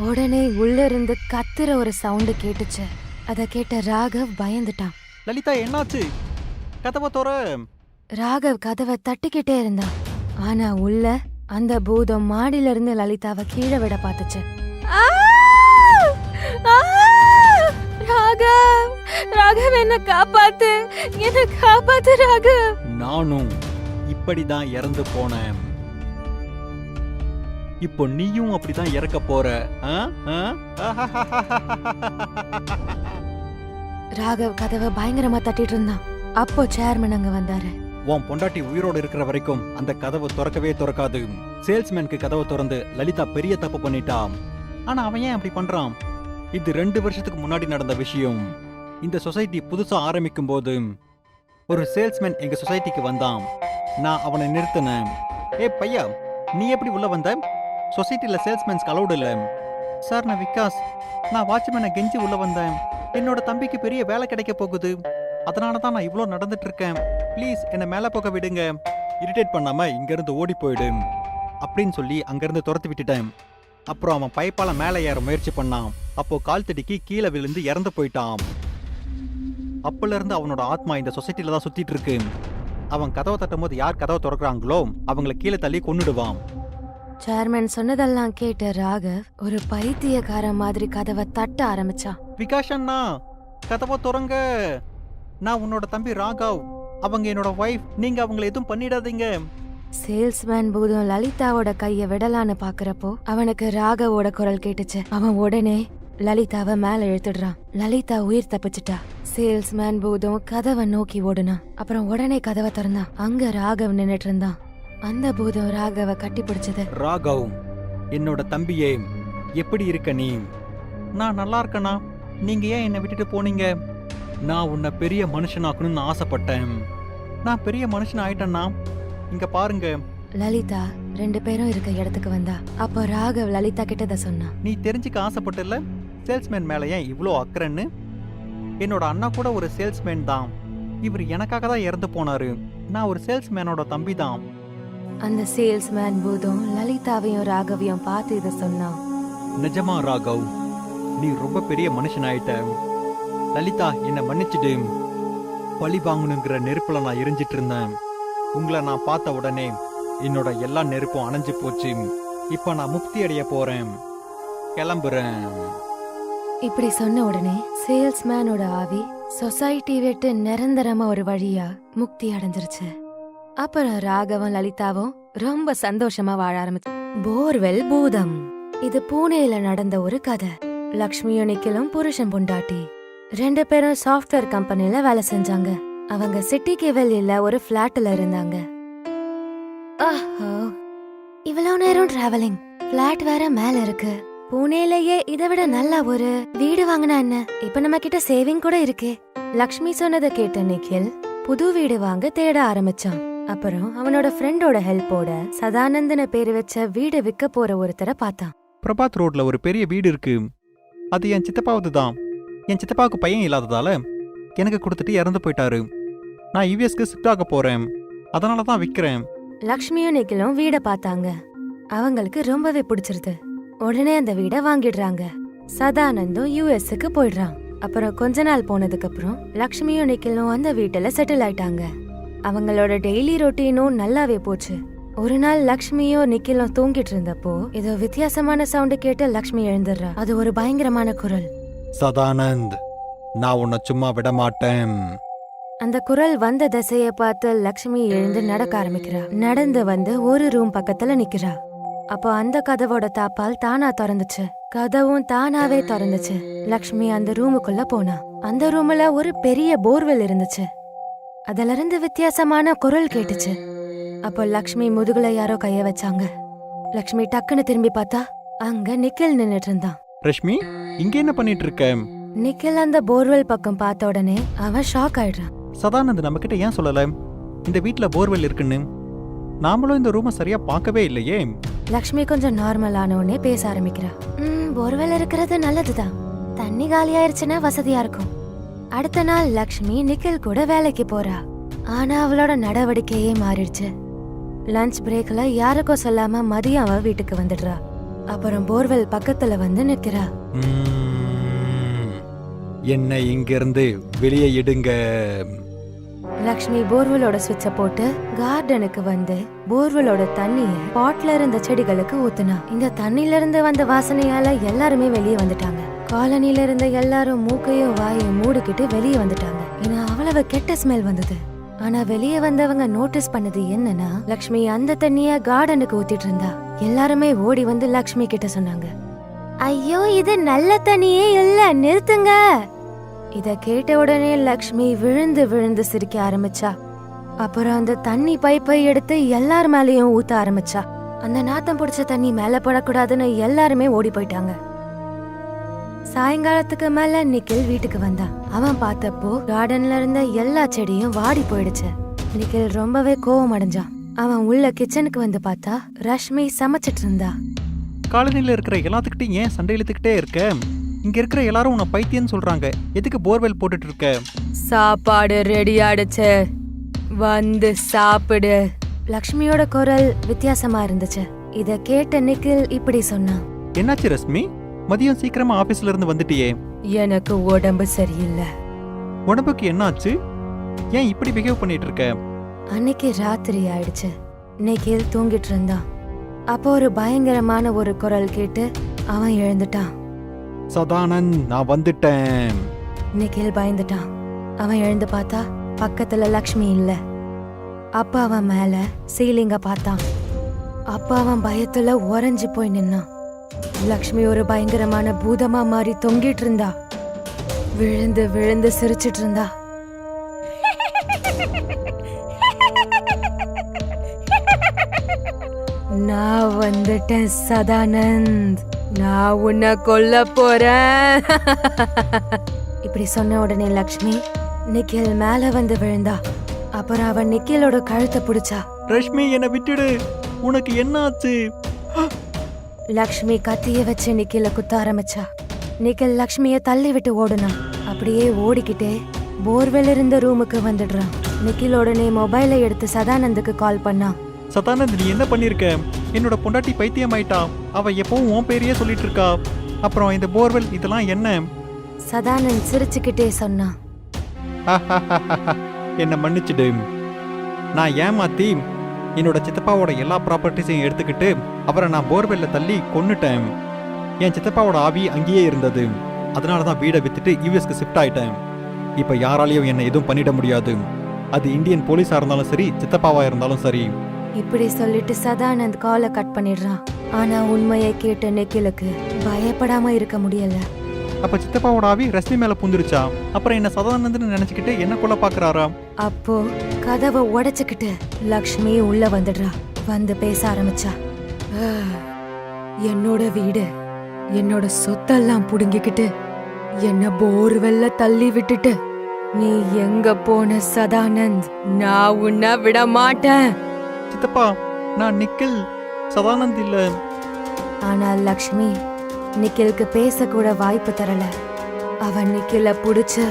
உடனே உள்ள இருந்து கத்துற ஒரு சவுண்டு கேட்டுச்சு. அத கேட்ட ராகவ் பயந்துட்டான். லலிதா, என்னாச்சு? கதவை தோற. ராகவ் கதவை தட்டிக்கிட்டே இருந்தான். ஆனா உள்ள அந்த பூதம் மாடியில இருந்து லலிதாவை கீழே விட பார்த்துச்சு. ராகவ், ராகவ் என்ன காப்பாத்து, என்ன காப்பாத்து ராகவ். நானும் இப்படிதான் இறந்து போனேன். இப்போ நீயும் அப்படிதான் இறக்க போற. ஆ? ஆ? ராகவ் கதவை பயங்கரமா தட்டிட்டு இருந்தான். அப்போ சேர்மன் அங்க வந்தாரு. உன் பொண்டாட்டி உயிரோடு இருக்கிற வரைக்கும் அந்த கதவு திறக்கவே திறக்காது. சேல்ஸ்மேனுக்கு கதவை திறந்து லலிதா பெரிய தப்பு பண்ணிட்டான். ஆனா அவன் ஏன் அப்படி பண்றான்? இது 2 வருஷத்துக்கு முன்னாடி நடந்த விஷயம். இந்த சொசைட்டி புதுசா ஆரம்பிக்கும் போது ஒரு சேல்ஸ்மேன் எங்க சொசைட்டிக்கு வந்தான். நான் அவனை நிறுத்தினேன். ஏ பையா, நீ எப்படி உள்ள வந்த? சொசைட்டில சேல்ஸ்மேன்ஸ்க்கு அலௌட் இல்ல. சார், நான் விகாஸ். நான் வாட்ச்மேனை கெஞ்சி உள்ள வந்தேன். என்னோட தம்பிக்கு பெரிய வேலை கிடைக்க போகுது. அதனால தான் நான் இவ்வளோ நடந்துட்டு இருக்கேன். ப்ளீஸ் என்னை மேலே போக விடுங்க. இரிட்டேட் பண்ணாம இங்கிருந்து ஓடி போயிடு அப்படின்னு சொல்லி அங்கிருந்து துரத்து விட்டுட்டேன். அப்புறம் அவன் பைப்பால மேலே ஏற முயற்சி பண்ணான். அப்போ கால் தடிக்கி கீழே விழுந்து இறந்து போயிட்டான். அப்பல இருந்து அவனோட ஆத்மா இந்த சொசைட்டில தான் சுத்திட்டு இருக்கு. அவன் கதவை தட்டும் போது யார் கதவை திறக்கிறாங்களோ அவங்கள கீழே தள்ளி கொன்னுடுவான். சேர்மன் சொன்னதெல்லாம் கேட்ட ராகவ் ஒரு பைத்தியக்கார மாதிரி கதவை தட்ட ஆரம்பிச்சான். விகாஷ் அண்ணா, கதவை திறங்க. நான் உன்னோட தம்பி ராகவ். அவங்க என்னோட வைஃப். நீங்க அவங்கள எதுவும் பண்ணிடாதீங்க. சேல்ஸ்மேன் பூதம் லலிதாவோட கைய விடலான்னு பாக்குறப்போ அவனுக்கு ராகவோட குரல் கேட்டுச்சு. அவன் உடனே லலிதாவை மேல இழுத்துடுறான். லலிதா உயிர் தப்பிச்சிட்டா. சேல்ஸ்மேன் பூதம் கதவை நோக்கி ஓடுனான். அப்புறம் உடனே கதவை திறந்தான். அங்க ராகவ் நின்னுட்டு இருந்தான். அந்த பூதம் ராகவ கட்டி பிடிச்சது. ராகவ், என்னோட தம்பியே, எப்படி இருக்க நீ? நான் நல்லா இருக்கனா? நீங்க ஏன் என்னை விட்டுட்டு போனீங்க? நான் உன்னை பெரிய மனுஷனாக்கணும்னு ஆசைப்பட்டேன். நான் பெரிய மனுஷன் ஆயிட்டேன்னா இங்க பாருங்க. லலிதா 2 பேரும் இருக்க இடத்துக்கு வந்தா. அப்போ ராகவ் லலிதா கிட்ட சொன்னான். நீ தெரிஞ்சுக்க ஆசைப்பட்டல சேல்ஸ்மேன் மேல ஏன் இவ்வளோ அக்கறைன்னு? என்னோட அண்ணா கூட ஒரு சேல்ஸ்மேன் தான். இவர் எனக்காக தான் இறந்து போனாரு. நான் ஒரு சேல்ஸ்மேனோட தம்பி தான். அந்த சேல்ஸ்மேன் பூதம் லலிதாவையும் ராகவையும் பார்த்து இதை சொன்னான். நிஜமா ராகவ், நீ ரொம்ப பெரிய மனுஷன் ஆயிட்ட. லலிதா, என்னை மன்னிச்சுடு. பழி வாங்கணுங்கிற நெருப்புல நான் எரிஞ்சிட்டு இருந்தேன். உங்களை நான் பார்த்த உடனே என்னோட எல்லா நெருப்பும் அணைஞ்சு போச்சு. இப்ப நான் முக்தி அடைய போறேன். கிளம்புறேன். இப்படி சொன்ன உடனே சேல்ஸ்மேனோட ஆவி சொசைட்டி விட்டு நிரந்தரமா ஒரு வழியா முக்தி அடைஞ்சிருச்சு. அப்புறம் ராகவன் லலிதாவும் ரொம்ப சந்தோஷமா வாழ ஆரம்பிச்சு. போர்வெல் பூதம். இது பூனேல நடந்த ஒரு கதை. லக்ஷ்மியும் நிக்கிலும் புருஷன் பொண்டாட்டி 2 பேரும் சாஃப்ட்வேர் கம்பெனில வேலை செஞ்சாங்க. அவங்க சிட்டிக்கு வெளியில ஒரு பிளாட்ல இருந்தாங்க. இவ்வளவு நேரம் டிராவலிங். பிளாட் வேற மேல இருக்கு. பூனேலயே இதை விட நல்ல ஒரு வீடு வாங்கினா என்ன? இப்ப நம்ம கிட்ட சேவிங் கூட இருக்கு. லக்ஷ்மி சொன்னதை கேட்ட நிக்கில் புது வீடு வாங்க தேட ஆரம்பிச்சான். அப்புறம் அவனோட ஃப்ரெண்டோட ஹெல்ப்போட சதானந்தன பேரு வச்ச வீடு விற்க போற ஒருத்தரை பார்த்தான். பிரபாத் ரோட்ல ஒரு பெரிய வீடு இருக்கு. அது என் சித்தப்பாவது தான். என் சித்தப்பாவுக்கு பையன் இல்லாததால எனக்கு கொடுத்துட்டு இறந்து போயிட்டாரு. நான் யுஎஸ்க்கு ஷிஃப்ட் ஆக போறேன். அதனால தான் விற்கிறேன். லக்ஷ்மியும் நிக்கிலும் வீடை பார்த்தாங்க. அவங்களுக்கு ரொம்பவே பிடிச்சிருது. உடனே அந்த வீடை வாங்கிடுறாங்க. சதானந்தும் யுஎஸ்க்கு போயிடுறான். அப்புறம் கொஞ்ச நாள் போனதுக்கு அப்புறம் லக்ஷ்மியும் நிக்கிலும் அந்த வீட்டுல செட்டில் ஆயிட்டாங்க. அவங்களோட டெய்லி ரொட்டீனும் நல்லாவே போச்சு. ஒரு நாள் லக்ஷ்மியும் நிக்கிலும் தூங்கிட்டு இருந்தப்போ ஏதோ வித்தியாசமான சவுண்ட் கேட்டு லக்ஷ்மி எழுந்துடுறா. அது ஒரு பயங்கரமான குரல். சதானந்த், நான் உன்னை சும்மா விட மாட்டேன். அந்த குரல் வந்த திசைய பார்த்து லக்ஷ்மி எழுந்து நடக்க ஆரம்பிக்கிறா. நடந்து வந்து ஒரு ரூம் பக்கத்துல நிக்கிறா. அப்போ அந்த கதவோட தாப்பால் தானா திறந்துச்சு. கதவும் தானாவே திறந்துச்சு. லக்ஷ்மி அந்த ரூமுக்குள்ள போனா. அந்த ரூம்ல ஒரு பெரிய போர்வெல் இருந்துச்சு. அதுல இருந்து வித்தியாசமான குரல் கேட்டுச்சு. அப்போ லக்ஷ்மி முதுகுல யாரோ கைய வச்சாங்க. லக்ஷ்மி டக்குன்னு திரும்பி பார்த்தா அங்க நிக்கில் நின்னுட்டு இருந்தான். ரஷ்மி, இங்க என்ன பண்ணிட்டு இருக்க? நிக்கில் அந்த போர்வெல் பக்கம் பார்த்த உடனே அவன் ஷாக் ஆயிடுறான். சதானந்த் நம்ம கிட்ட ஏன் சொல்லல இந்த வீட்ல போர்வெல் இருக்குன்னு? நாமளும் இந்த ரூமை சரியா பார்க்கவே இல்லையே. லக்ஷ்மி கொஞ்சம் நார்மலான உடனே பேச ஆரம்பிக்கிறா. போர்வெல் இருக்கிறது நல்லதுதான். தண்ணி காலியாயிருச்சுன்னா வசதியா இருக்கும். அடுத்த நாள் லக்ஷ்மி நிக்கில் கூட வேலைக்கு போறா. ஆனா அவளோட நடவடிக்கையே மாறிடுச்சு. லஞ்ச் பிரேக்ல யாருக்கும் சொல்லாம மதியம் அவ வீட்டுக்கு வந்துடுறா. அப்புறம் போர்வெல் பக்கத்துல வந்து நிக்கிறா. என்னை இங்கிருந்து வெளியே இடுங்க. லக்ஷ்மி போர்வெலோட சுவிட்ச போட்டு கார்டனுக்கு வந்து போர்வெலோட தண்ணிய பாட்ல இருந்த செடிகளுக்கு ஊத்துனா. இந்த தண்ணில இருந்து வந்த வாசனையால எல்லாருமே வெளியே வந்துட்டாங்க. காலனில இருந்த எல்லாரும் மூக்கையும் வாயையும் மூடிக்கிட்டு வெளியே வந்துட்டாங்க. ஏன்னா அவ்வளவு கெட்ட ஸ்மெல் வந்தது. ஆனா வெளியே வந்தவங்க நோட்டீஸ் பண்ணது என்னன்னா, லக்ஷ்மி அந்த தண்ணிய கார்டனுக்கு ஊத்திட்டு இருந்தா. எல்லாருமே ஓடி வந்து லக்ஷ்மி கிட்ட சொன்னாங்க, ஐயோ இது நல்ல தண்ணியே இல்ல, நிறுத்துங்க. இத கேட்ட உடனே லக்ஷ்மி விழுந்து விழுந்து சிரிக்க ஆரம்பிச்சா. அப்புறம் அந்த தண்ணி பைப்பை எடுத்து எல்லார் மேலயும் ஊத்த ஆரம்பிச்சா. அந்த நாத்தம் பிடிச்ச தண்ணி மேல படக்கூடாதுன்னு எல்லாருமே ஓடி போயிட்டாங்க. சாயங்காலத்துக்கு மேல நிக்கில் வீட்டுக்கு வந்தான். அவன் பார்த்தப்போ கார்டன்ல இருந்த எல்லா செடியும் வாடி போயிடுச்சு. நிக்கில் ரொம்பவே கோவம் அடைஞ்சான். அவன் உள்ள கிச்சனுக்கு வந்து பார்த்தா ரஷ்மி சமைச்சிட்டு இருந்தா. காலனியில் இருக்கிற எல்லாத்துக்கிட்டையும் ஏன் சண்டை இழுத்துக்கிட்டே இருக்க? இங்க இருக்கிற எல்லாரும் உன்னை பைத்தியன்னு சொல்றாங்க. எதுக்கு போர்வெல் போட்டுட்டு இருக்க? சாப்பாடு ரெடி ஆயிடுச்சு, வந்து சாப்பிடு. லக்ஷ்மியோட குரல் வித்தியாசமா இருந்துச்சு. இத கேட்ட நிக்கில் இப்படி சொன்னான், என்னாச்சு ரஷ்மி? மதியம் சீக்கிரமா ஆபீஸ்ல இருந்து வந்துட்டியே. எனக்கு உடம்பு சரியில்லை. உடம்புக்கு என்னாச்சு? ஏன் இப்படி பிஹேவ் பண்ணிட்டு இருக்க? அன்னைக்கு ராத்திரி ஆயிடுச்சு. நிக்கில் தூங்கிட்டு இருந்தான். அப்போ ஒரு பயங்கரமான ஒரு குரல் கேட்டு அவன் எழுந்துட்டான். சதானந்த், நான் வந்துட்டேன். நிக்கில் பயந்துட்டான். அவன் எழுந்து பார்த்தா பக்கத்துல லக்ஷ்மி இல்ல. அப்ப அவன் மேல சீலிங்க பார்த்தான். அப்ப அவன் பயத்துல உறைஞ்சு போய் நின்னான். லக்ஷ்மி ஒரு பயங்கரமான பூதமா மாறி தொங்கிட்டு இருந்தா. விழுந்து விழுந்து சிரிச்சிட்டு இருந்தா. நான் வந்துட்டேன் சதானந்த், நான் உன்னை கொல்ல போறேன். இப்படி சொன்ன உடனே லக்ஷ்மி நிக்கில் மேல வந்து விழுந்தா. அப்புறம் அவன் நிக்கிலோட கழுத்தை பிடிச்சா. ரஷ்மி, என்னை விட்டுடு. உனக்கு என்ன ஆச்சு? லக்ஷ்மி கத்திய வச்சு நிக்கில குத்த ஆரம்பிச்சா. நிக்கில் லக்ஷ்மிய தள்ளி விட்டு ஓடுனான். அப்படியே ஓடிக்கிட்டே போர்வெல் இருந்த ரூமுக்கு வந்துடுறான். நிக்கில் உடனே மொபைலை எடுத்து சதானந்துக்கு கால் பண்ணான். சதானந்த், நீ என்ன பண்ணிருக்க? என்னோட பொண்டாட்டி பைத்தியம் ஆயிட்டா. அவ எப்பவும் உன் பேரையே சொல்லிட்டு இருக்கா. அப்புறம் இந்த போர்வெல் இதெல்லாம் என்ன? சதானந்த் சிரிச்சுக்கிட்டே சொன்னான், என்ன மன்னிச்சிடு. நான் ஏமாத்தி என்னோட சித்தப்பாவோட எல்லா ப்ராப்பர்ட்டிஸையும் எடுத்துக்கிட்டு அவரை நான் போர்வெல்ல தள்ளி கொன்னுட்டேன். என் சித்தப்பாவோட ஆவி அங்கேயே இருந்தது. அதனால தான் வீடை வித்துட்டு யூஎஸ்க்கு ஷிஃப்ட் ஆயிட்டேன். இப்போ யாராலையும் என்னை எதுவும் பண்ணிட முடியாது. அது இந்தியன் போலீஸா இருந்தாலும் சரி, சித்தப்பாவா இருந்தாலும் சரி. இப்படி சொல்லிட்டு சதானந்த் காலை கட் பண்ணிடுறான். ஆனா உண்மையை கேட்ட நிக்கிலுக்கு பயப்படாம இருக்க முடியல. அப்ப சித்தப்பாவோட ஆவி ரஷ்மி மேல புந்துருச்சா? அப்புறம் என்ன சதானந்த்னு நினைச்சுக்கிட்டு என்ன கொல்ல பாக்குறாரா? அப்போ கதவை உடைச்சுக்கிட்டு லக்ஷ்மி உள்ள வந்துடுறா. வந்து பேச ஆரம்பிச்சா. என்னோட வீடு, என்னோட சொத்தெல்லாம் புடுங்கிக்கிட்டு என்ன போர்வெல்ல தள்ளி விட்டுட்டு நீ எங்க போன சதானந்த்? நான் உன்னை விட மாட்டேன். சித்தப்பா, நான் நிக்கில், சதானந்த் இல்ல. ஆனால் லக்ஷ்மி நிக்கிலுக்கு பேசக்கூட வாய்ப்பு தரல. அவன் நிக்கில புடிச்சு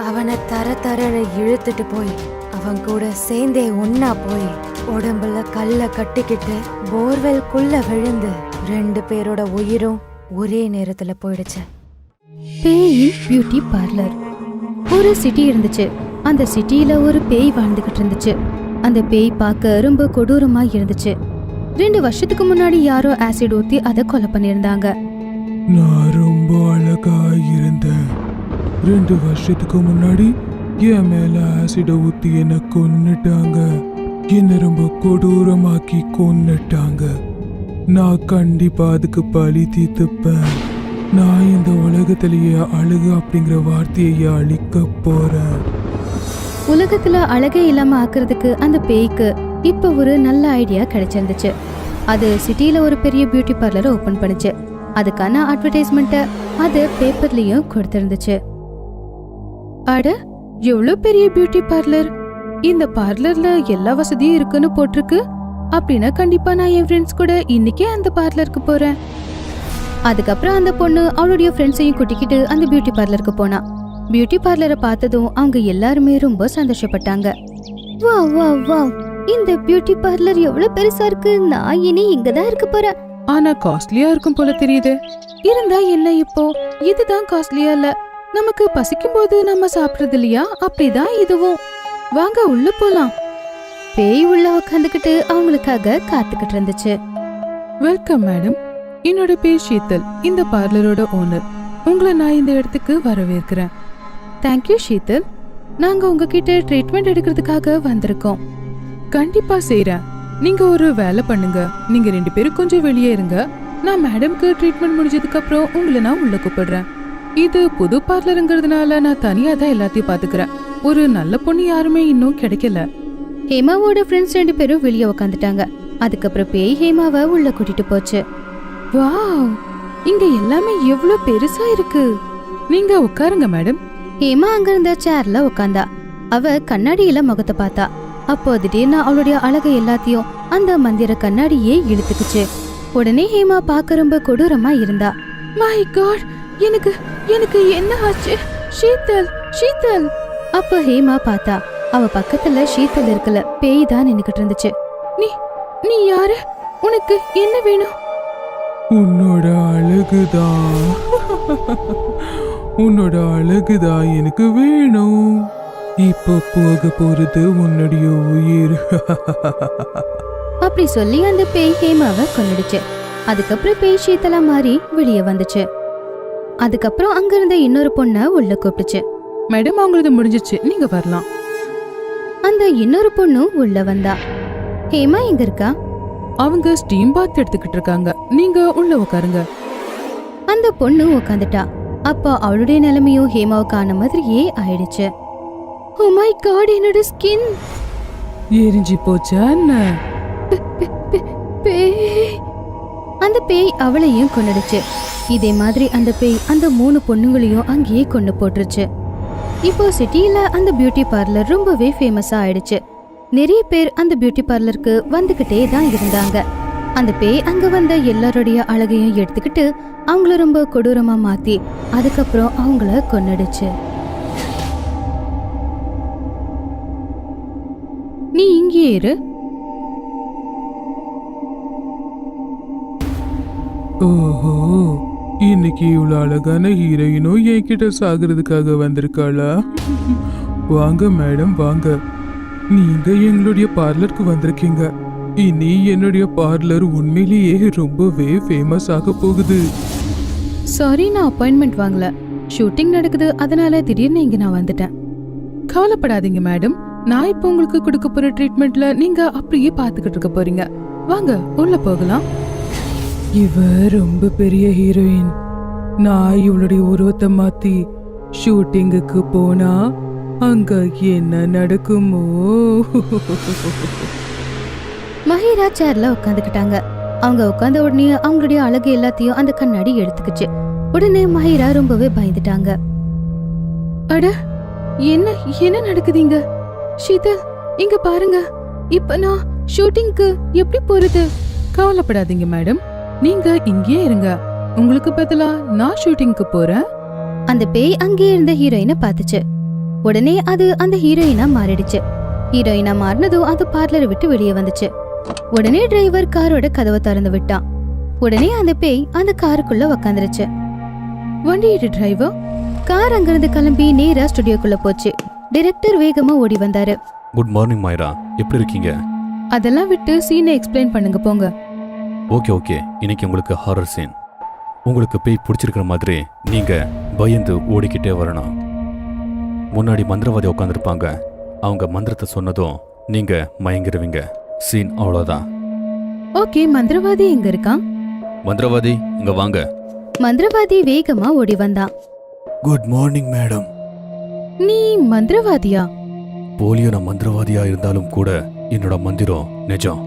அவனை தர தரன்னு இழுத்துட்டு போய் அவன் கூட சேர்ந்தே ஒன்னா போய் உடம்புல கல்ல கட்டிக்கிட்டு போர்வெல்குள்ள விழுந்து 2 பேரோட உயிரும் ஒரே நேரத்துல போயிடுச்சு. பேயின் பியூட்டி பார்லர். ஒரு சிட்டி இருந்துச்சு. அந்த சிட்டியில ஒரு பேய் வாழ்ந்துகிட்டு இருந்துச்சு. அந்த பேய் பார்க்க ரொம்ப கொடூரமா இருந்துச்சு. 2 வருஷத்துக்கு முன்னாடி யாரோ ஆசிட் ஊத்தி அதை கொலை பண்ணிருந்தாங்க. நான் ரொம்ப அழகா இருந்தேன். 2 வருஷத்துக்கு முன்னாடி என் மேல ஆசிட ஊத்தி என்ன கொன்னுட்டாங்க. என்ன ரொம்ப கொடூரமாக்கி கொன்னுட்டாங்க. நான் கண்டிப்பா அதுக்கு பழி தீர்த்துப்பேன். நான் இந்த உலகத்திலேயே அழகு அப்படிங்கிற வார்த்தையை அழிக்க போறேன். உலகத்துல அழகே இல்லாம ஆக்குறதுக்கு அந்த பேய்க்கு இப்ப ஒரு நல்ல ஐடியா கிடைச்சிருந்துச்சு. அது சிட்டில ஒரு பெரிய பியூட்டி பார்லரை ஓபன் பண்ணுச்சு. அதுக்கான அட்வர்டைஸ்மெண்ட்டை அது பேப்பர்லயும் கொடுத்திருந்துச்சு. அட, எவ்வளவு பெரிய பியூட்டி பார்லர்! இந்த பார்லர்ல எல்லா வசதியும் இருக்குன்னு போட்டிருக்கு. அப்படின்னா கண்டிப்பா நான் என் ஃப்ரெண்ட்ஸ் கூட இன்னைக்கே அந்த பார்லருக்கு போறேன். அதுக்கப்புறம் அந்த பொண்ணு அவளுடைய ஃப்ரெண்ட்ஸையும் கூட்டிக்கிட்டு அந்த பியூட்டி பார்லருக்கு போனா. பியூட்டி பார்லரை பார்த்ததும் அவங்க எல்லாருமே ரொம்ப சந்தோஷப்பட்டாங்க. வாவ் வாவ் வாவ், இந்த பியூட்டி பார்லர் எவ்வளவு பெருசா இருக்கு. நான் இனி இங்கதான் இருக்க போறேன். ஆனா காஸ்ட்லியா இருக்கும் போல தெரியுது. இருந்தா என்ன இப்போ? இதுதான் காஸ்ட்லியா இல்ல. நமக்கு பசிக்கும் போது நம்ம சாப்பிடுறது இல்லையா? அப்படிதான் இதுவும். வாங்க உள்ள போலாம். பேய் உள்ள உக்காந்துக்கிட்டு அவங்களுக்காக காத்துக்கிட்டு இருந்துச்சு. Welcome madam. என்னோட பேர் ஷீத்தல், இந்த பார்லரோட ஓனர். உங்களை நான் இந்த இடத்துக்கு வரவேற்கிறேன். தேங்க்யூ ஷீத்தல். நாங்க உங்ககிட்ட ட்ரீட்மெண்ட் எடுக்கிறதுக்காக வந்திருக்கோம். கண்டிப்பா செய்றேன். நீங்க ஒரு வேலை பண்ணுங்க, நீங்க 2 பேரும் கொஞ்சம் வெளியே இருங்க. நான் மேடம்க்கு ட்ரீட்மெண்ட் முடிஞ்சதுக்கு அப்புறம் உங்களை நான் உள்ள கூப்பிடுறேன். இது புது பார்லருங்கிறதுனால நான் தனியா தான் எல்லாத்தையும் பாத்துக்கிறேன். ஒரு நல்ல பொண்ணு யாருமே இன்னும் கிடைக்கல. ஹேமாவோட ஃப்ரெண்ட்ஸ் 2 பேரும் வெளியே உக்காந்துட்டாங்க. அதுக்கப்புறம் பேய் ஹேமாவை உள்ள கூட்டிட்டு போச்சு. வாவ், இங்க எல்லாமே எவ்வளவு பெருசா இருக்கு. நீங்க உட்காருங்க மேடம். ஹேமா அங்க இருந்த சேர்ல உக்காந்தா. அவ கண்ணாடியில முகத்தை பார்த்தா. அப்போ திடீர்னு அவளுடைய அழகை எல்லாத்தையும் அந்த மந்திர கண்ணாடியே இழுத்துக்குச்சு. உடனே ஹேமா பார்க்க ரொம்ப கொடூரமா இருந்தா. மை காட், எனக்கு எனக்கு என்ன ஆச்சு? ஷீத்தல், ஷீத்தல். அப்ப ஹேமா பார்த்தா அவ பக்கத்துல ஷீத்தல் இருக்கல, பேய் தான் நின்னுக்கிட்டு இருந்துச்சு. நீ நீ யாரு? உனக்கு என்ன வேணும்? உன்னோட அழகுதான் உன்னோட அழகுதான் எனக்கு வேணும். இப்ப போக போறது உன்னுடைய உயிர். அப்படி சொல்லி அந்த பேய் ஹேமாவை கொன்னுடுச்சு. அதுக்கப்புறம் பேய் ஷீத்தலா மாறி வெளியே வந்துச்சு. அதுக்கப்புறம் அங்க இருந்த இன்னொரு பொண்ண உள்ள கூப்பிட்டுச்சு. மேடம், அவங்களது முடிஞ்சிச்சு, நீங்க வரலாம். அந்த இன்னொரு பொண்ணும் உள்ள வந்தா. ஹேமா எங்க இருக்கா? அவங்க ஸ்டீம் பாத் எடுத்துக்கிட்டு இருக்காங்க, நீங்க உள்ள உட்காருங்க. அந்த பொண்ணு உட்காந்துட்டா. அப்போ அவளுடைய நிலைமையும் ஹேமாவுக்கு ஆன மாதிரியே ஆயிடுச்சு. ஓ மை காட், என்னோட ஸ்கின் எரிஞ்சு போச்சா என்ன? பேய். அந்த பேய் அவளையும் கொன்னுடுச்சு. இதே மாதிரி அந்த பேய் அந்த 3 பொண்ணுங்களையும் அங்கேயே கொண்டு போட்டுருச்சு. இப்போ சிட்டியில அந்த பியூட்டி பார்லர் ரொம்பவே ஃபேமஸா ஆயிடுச்சு. நிறைய பேர் அந்த பியூட்டி பார்லருக்கு வந்துகிட்டே தான் இருந்தாங்க. அந்த பேய் அங்க வந்த எல்லாருடைய அழகையும் எடுத்துக்கிட்டு அவங்கள ரொம்ப கொடூரமா மாத்தி அதுக்கப்புறம் அவங்கள கொன்னுடுச்சு. நீ இங்கே இரு. ஓஹோ, இன்னைக்கு இவ்வளவு அழகான ஹீரோயினும் என்கிட்ட சாகிறதுக்காக வந்திருக்காளா? வாங்க மேடம், வாங்க. நீங்க எங்களுடைய பார்லருக்கு வந்திருக்கீங்க. இனி என்னுடைய பார்லர் உண்மையிலேயே ரொம்பவே ஃபேமஸ் ஆக போகுது. சாரி, நான் அப்பாயின்மெண்ட் வாங்கல. ஷூட்டிங் நடக்குது, அதனால திடீர்னு இங்க நான் வந்துட்டேன். கவலைப்படாதீங்க மேடம், நான் இப்போ உங்களுக்கு கொடுக்க போற ட்ரீட்மெண்ட்ல நீங்க அப்படியே பாத்துக்கிட்டு இருக்க போறீங்க. வாங்க உள்ள போகலாம். இவ ரொம்ப பெரிய ஹீரோயின். நான் இவளுடைய உருவத்தை மாத்தி ஷூட்டிங்குக்கு போனா அங்க என்ன நடக்குமோ? மஹிரா சேர்ல உட்காந்துக்கிட்டாங்க. அவங்க உட்கார்ந்த உடனே அவங்களுடைய அழகு எல்லாத்தையும் அந்த கண்ணாடி எடுத்துக்கிச்சு. உடனே மஹிரா ரொம்பவே பயந்துட்டாங்க. அட, என்ன என்ன நடக்குதுங்க? ஷீதல், இங்க பாருங்க. இப்ப நான் ஷூட்டிங்க்கு எப்படி போறது? கவலைப்படாதீங்க மேடம், நீங்க இங்கே இருங்க. உங்களுக்கு பதிலா நான் ஷூட்டிங்க்கு போறேன். அந்த பேய் அங்கே இருந்த ஹீரோயினை பார்த்துச்சு. உடனே அது அந்த ஹீரோயினா மாறிடுச்சு. ஹீரோயினா மாறினதும் அந்த பார்லரை விட்டு வெளியே வந்துச்சு. உடனே டிரைவர் காரோட கதவை திறந்து விட்டான். உடனே அந்த பேய் அந்த காருக்குள்ள உக்காந்துருச்சு. வண்டி எடு டிரைவர். கார் அங்கிருந்து கிளம்பி நேரா ஸ்டுடியோக்குள்ள போச்சு. டைரக்டர் வேகமா ஓடி வந்தாரு. குட் மார்னிங் மைரா, எப்படி இருக்கீங்க? அதெல்லாம் விட்டு சீனை எக்ஸ்பிளைன் பண்ணுங்க போங்க. ஓகே ஓகே, இன்னைக்கு உங்களுக்கு ஹாரர் சீன். உங்களுக்கு பேய் பிடிச்சிருக்கிற மாதிரி நீங்க பயந்து ஓடிக்கிட்டே வரணும். முன்னாடி மந்திரவாதி உட்காந்துருப்பாங்க. அவங்க மந்திரத்தை சொன்னதும் நீங்க மயங்கிருவீங்க. சீன் அவ்வளோதான். ஓகே, மந்திரவாதி எங்க இருக்கான்? மந்திரவாதி இங்க வாங்க. மந்திரவாதி வேகமா ஓடி வந்தான். Good morning madam. நீ மந்திரவாதியா? போலியோ நான் மந்திரவாதியா இருந்தாலும் கூட என்னோட மந்திரம் நிஜம்.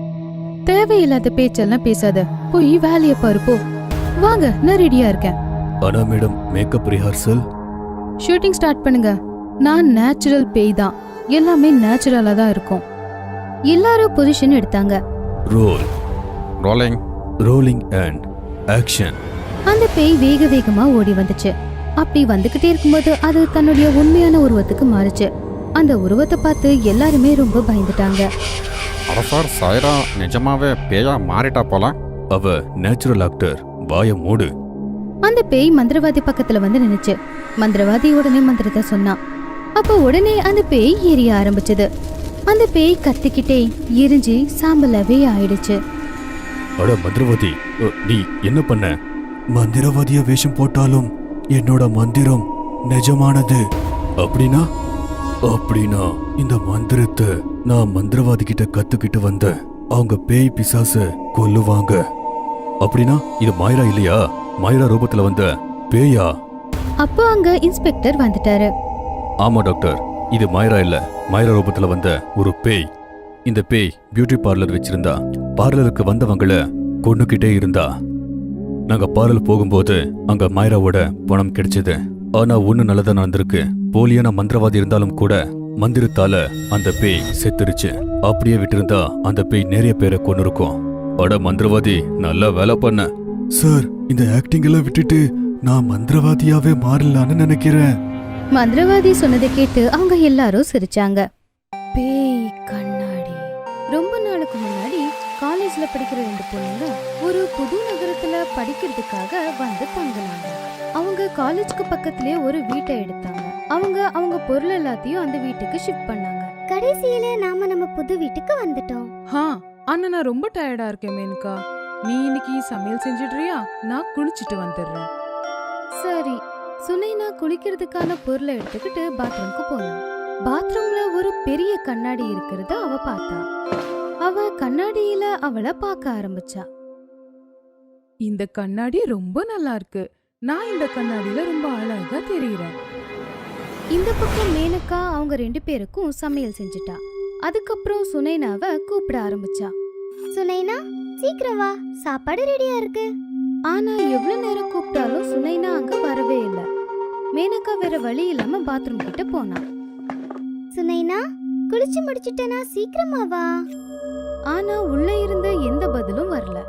தேவையில்லாத பேச்செல்லாம் பேசாத, போய் வேலைய பாரு போ. வாங்க, நான் ரெடியா இருக்கேன். ஆனா madam, makeup rehearsal. Shooting start பண்ணுங்க. நான் நேச்சுரல் பேய் தான், எல்லாமே நேச்சுரலா தான் இருக்கும். எல்லாரும் பொசிஷன் எடுத்தாங்க. Role. Rolling. Rolling and action. அந்த பேய் வேக வேகமா ஓடி வந்துச்சு. அப்படி வந்துகிட்டே இருக்கும்போது அது தன்னுடைய உண்மையான உருவத்துக்கு மாறுச்சு. அந்த உருவத்தை பார்த்து எல்லாருமே ரொம்ப பயந்துட்டாங்க. அரசர் சாய்ரா நிஜமாவே பேயா மாறிட்டா போல. அவ நேச்சுரல் ஆக்டர், வாய மூடு. அந்த பேய் மந்திரவாதி பக்கத்துல வந்து நின்னுச்சு. மந்திரவாதி உடனே மந்திரத்தை சொன்னான். அப்ப உடனே அந்த பேய் எரிய ஆரம்பிச்சது. அந்த பேய் கத்திக்கிட்டே எரிஞ்சு சாம்பலாவே ஆயிடுச்சு. அட மந்திரவாதி, நீ என்ன பண்ண? மந்திரவாதிய வேஷம் போட்டாலும் என்னோட மந்திரம் நிஜமானது. அப்படின்னா அப்படின்னா இந்த மந்திரத்தை நான் மந்திரவாதி கிட்ட கத்துக்கிட்டு வந்த அவங்க பேய் பிசாச கொல்லுவாங்க. அப்படின்னா இது மாயரா இல்லையா? மாயரா ரூபத்துல வந்த பேயா? அப்போ அங்க இன்ஸ்பெக்டர் வந்துட்டாரு. ஆமா டாக்டர், இது மாயரா இல்ல, மாயரா ரூபத்துல வந்த ஒரு பேய். இந்த பேய் பியூட்டி பார்லர் வச்சிருந்தா. பார்லருக்கு வந்தவங்கள கொன்னுக்கிட்டே இருந்தா. நாங்க பார்லர் போகும்போது அங்க மாயராவோட பணம் கிடைச்சது. ஆனா ஒண்ணு நல்லதா நடந்திருக்கு. போலியான மந்திரவாதி இருந்தாலும் கூட மந்திரத்தால அந்த பேய் செத்துருச்சு. அப்படியே விட்டிருந்தா அந்த பேய் நிறைய பேரை கொன்னுருக்கும். அட மந்திரவாதி, நல்லா வேலை பண்ண. சார், இந்த ஆக்டிங் எல்லாம் விட்டுட்டு நான் மந்திரவாதியாவே மாறலான்னு நினைக்கிறேன். மந்திரவாதி சொன்னதை கேட்டு அவங்க எல்லாரும் சிரிச்சாங்க. பேய் கண்ணாடி. ரொம்ப நாளுக்கு முன்னாடி காலேஜ்ல படிக்கிற 2 பொண்ணுங்க ஒரு புது நகரத்துல படிக்கிறதுக்காக வந்து தங்கினாங்க. அவங்க காலேஜ்க்கு பக்கத்திலே ஒரு வீட்டை எடுத்தாங்க. அவங்க பொருள் எல்லாத்தையும் அந்த வீட்டுக்கு ஷிஃப்ட் பண்ணாங்க. கடைசியில நாம நம்ம புது வீட்டுக்கு வந்துட்டோம். அண்ணா நான் ரொம்ப டயர்டா இருக்கேன் மேனகா. நீ இன்னைக்கு சமையல் செஞ்சிடுறியா? நான் குளிச்சுட்டு வந்துடுறேன். சரி. சுனைனா குளிக்கிறதுக்கான பொருளை எடுத்துக்கிட்டு பாத்ரூம்க்கு போனா. பாத்ரூம்ல ஒரு பெரிய கண்ணாடி இருக்கிறத அவ பார்த்தா. அவ கண்ணாடியில அவளை பார்க்க ஆரம்பிச்சா. இந்த கண்ணாடி ரொம்ப நல்லா இருக்கு. நான் இந்த கண்ணாடியில ரொம்ப அழகா தெரியுறேன். இந்த பக்கம் மேனகா அவங்க 2 பேருக்கும் சமையல் செஞ்சுட்டா. அதுக்கப்புறம் சுனைனாவை கூப்பிட ஆரம்பிச்சா. சுனைனா, சீக்கிரம் வா, சாப்பாடு ரெடியா இருக்கு. ஆனா எவ்வளவு நேரம் கூப்பிட்டாலும் சுனைனா அங்க வரவே இல்ல. மேனகா வேற வழி இல்லாம பாத்ரூம் கிட்ட போனா. சுனைனா, குளிச்சு முடிச்சிட்டனா, சீக்கிரமா வா. ஆனா உள்ள இருந்த எந்த பதிலும் வரல.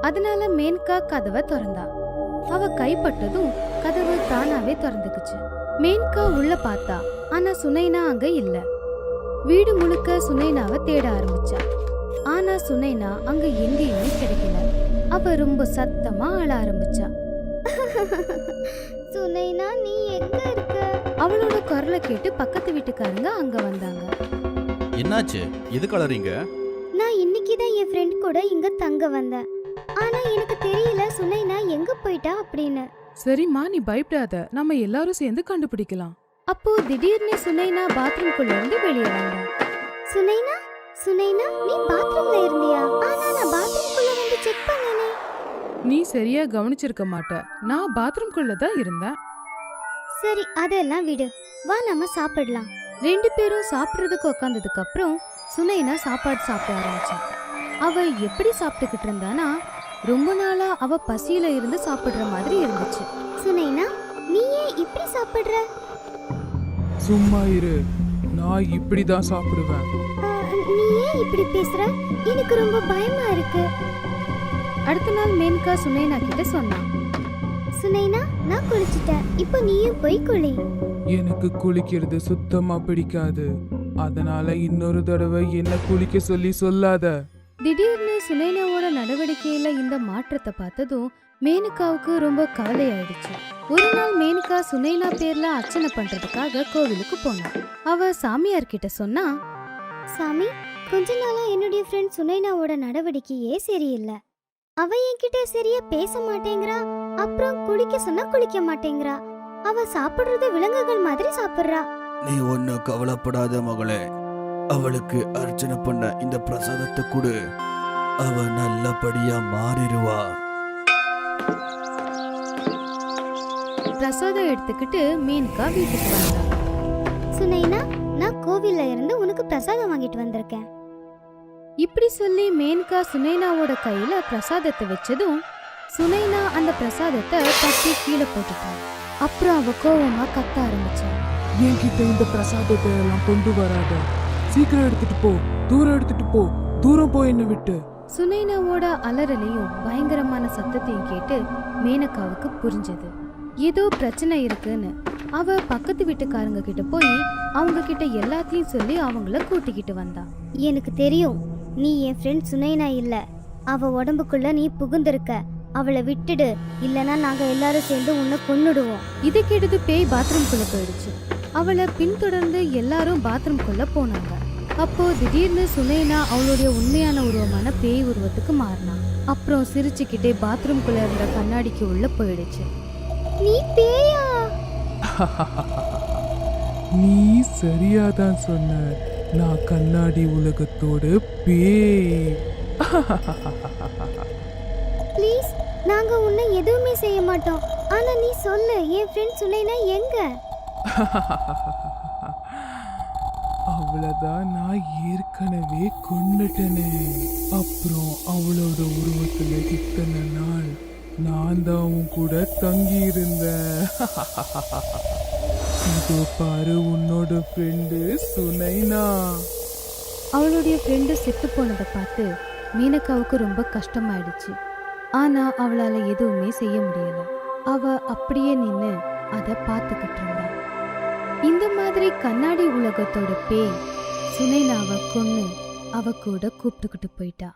அதனால மேனகா கதவை திறந்தா. அவ கைப்பட்டதும் கதவு தானாவே திறந்துக்குச்சு. மேனகா உள்ள பார்த்தா. ஆனா சுனைனா அங்க இல்ல. வீடு முழுக்க சுனைனாவை தேட ஆரம்பிச்சா. ஆனா சுனைனா அங்க எங்கேயுமே கிடைக்கல. அவ ரொம்ப சத்தமா அழ ஆரம்பிச்சா. சுனைனா, நீ எங்க இருக்க? அவளோட குரலை கேட்டு பக்கத்து வீட்டுக்காரங்க அங்க வந்தாங்க. என்னாச்சு? எதுக்கு அழறீங்க? நான் இன்னைக்குதான் என் ஃப்ரெண்ட் கூட இங்க தங்க வந்தேன். ஆனா எனக்கு தெரியல சுனைனா எங்க போயிட்டா அப்படின்னு. சரிம்மா, நீ பயப்படாத. நம்ம எல்லாரும் சேர்ந்து கண்டுபிடிக்கலாம். அப்போ திடீர்னு சுனைனா பாத்ரூம்குள்ள இருந்து வெளியே வந்தா. சுனைனா, சுனைனா, நீ பாத்ரூம்ல இருந்தியா? ஆனா நான் பாத்ரூம்குள்ள வந்து செக் பண்ணனே. நீ சரியா கவனிச்சிருக்க மாட்ட. நான் பாத்ரூம்குள்ள தான் இருந்தேன். சரி, அதெல்லாம் விடு. வா, நம்ம சாப்பிடலாம். 2 பேரும் சாப்பிடுறதுக்கு உட்காந்ததுக்கு அப்புறம் சுனைனா சாப்பாடு சாப்பிட ஆரம்பிச்சா. அவ எப்படி சாப்பிட்டுக்கிட்டு இருந்தானா, ரொம்ப நாளா அவ பசியில இருந்து சாப்பிடுற மாதிரி இருந்துச்சு. சுனைனா, நீ ஏன் இப்படி சாப்பிடுற? சும்மா இரு, நான் இப்படிதான் சாப்பிடுவேன். நீ ஏன் இப்படி பேசுற? எனக்கு ரொம்ப பயமா இருக்கு. அடுத்த நாள் மேனகா சுனைனா கிட்ட சொன்னா. சுனைனா, நான் குளிச்சிட்டேன். இப்போ நீயும் போய் குளி. எனக்கு குளிக்கிறது சுத்தமா பிடிக்காது. அதனால இன்னொரு தடவை என்ன குளிக்க சொல்லி சொல்லாத. திடீர்னு சுனைனாவோட நடவடிக்கையில இந்த மாற்றத்தை பார்த்ததும் மேனகாவுக்கு ரொம்ப கவலை ஆயிடுச்சு. ஒரு நாள் மேனகா சுனைனா பேர்ல அர்ச்சனை பண்றதுக்காக கோவிலுக்கு போனா. அவ சாமியார் கிட்ட சொன்னா, சாமி, கொஞ்ச நாளா என்னுடைய ஃப்ரெண்ட் சுனைனாவோட நடவடிக்கையே சரியில்லை. அவ என்கிட்ட சரியா பேச மாட்டேங்கிறா. அப்புறம் குளிக்க சொன்னா குளிக்க மாட்டேங்கிறா. அவ சாப்பிடுறது விலங்குகள் மாதிரி சாப்பிடுறா. நீ ஒன்னும் கவலைப்படாத மகளே. அவளுக்கு அர்ச்சனை பண்ண இந்த பிரசாதத்தை கொடு. அவ நல்லபடியா மாறிடுவா. பிரசாதம் எடுத்துக்கிட்டு மேனகா வீட்டுக்கு வந்தா. சுனைனா, நான் கோவில்ல இருந்து உனக்கு பிரசாதம் வாங்கிட்டு வந்திருக்கேன். இப்படி சொல்லி மேனகா சுனைனாவோட கையில பிரசாதத்தை வச்சதும் சுனைனா அந்த பிரசாதத்தை தட்டி கீழே போட்டுட்டான். அப்புறம் அவ கோவமா கத்த ஆரம்பிச்சா. என்கிட்ட இந்த பிரசாதத்தை எல்லாம் கொண்டு வராத. சீக்கிரம் எடுத்துட்டு போ, தூரம் எடுத்துட்டு போ, தூரம் போ என்ன விட்டு. சுனைனாவோட அலறலையும் பயங்கரமான சத்தத்தையும் கேட்டு மேனகாவுக்கு புரிஞ்சது ஏதோ பிரச்சனை இருக்குன்னு. அவ பக்கத்து வீட்டுக்காரங்க கிட்ட போய் அவங்க கிட்ட எல்லாத்தையும் சொல்லி அவங்கள கூட்டிக்கிட்டு வந்தா. எனக்கு தெரியும், நீ என் ஃப்ரெண்ட் சுனைனா இல்ல. அவ உடம்புக்குள்ள நீ புகுந்திருக்க. அவளை விட்டுடு, இல்லனா நாங்க எல்லாரும் சேர்ந்து உன்னை கொன்னுடுவோம். இதை கேட்டது பேய் பாத்ரூம்குள்ள போயிடுச்சு. அவளை பின்தொடர்ந்து எல்லாரும் பாத்ரூம்குள்ள போனாங்க. அப்போ திடீர்னு சுனைனா அவளுடைய உண்மையான உருவமான பேய் உருவத்துக்கு மாறினா. அப்புறம் சிரிச்சுக்கிட்டே பாத்ரூம்குள்ள இருந்த கண்ணாடிக்கு உள்ள போயிடுச்சு. நீ பேயா? நீ சரியாதான் சொன்ன. நான் கண்ணாடி உலகத்தோட பேய். ப்ளீஸ், நாங்க உன்னை எதுவுமே செய்ய மாட்டோம். ஆனா நீ சொல்லு, என் ஃப்ரெண்ட் சுனைனா எங்க? அவ்வளவுதான், நான் ஏற்கனவே கொண்டுட்டனே. அப்புறம் அவளோட உருவத்துல இத்தனை நாள் நான் தான் உன் கூட தங்கி இருந்தேன். இதோ பாரு உன்னோட ஃப்ரெண்டு சுனைனா. அவளுடைய ஃப்ரெண்டு செத்து போனதை பார்த்து மீனக்காவுக்கு ரொம்ப கஷ்டமாயிடுச்சு. ஆனா அவளால எதுவுமே செய்ய முடியல. அவ அப்படியே நின்னு அதை பார்த்துக்கிட்டு இருந்தா. இந்த மாதிரி கண்ணாடி உலகத்தோட பேய் சுனைனாவை கொன்னு அவ கூட கூப்பிட்டுக்கிட்டு போயிட்டா.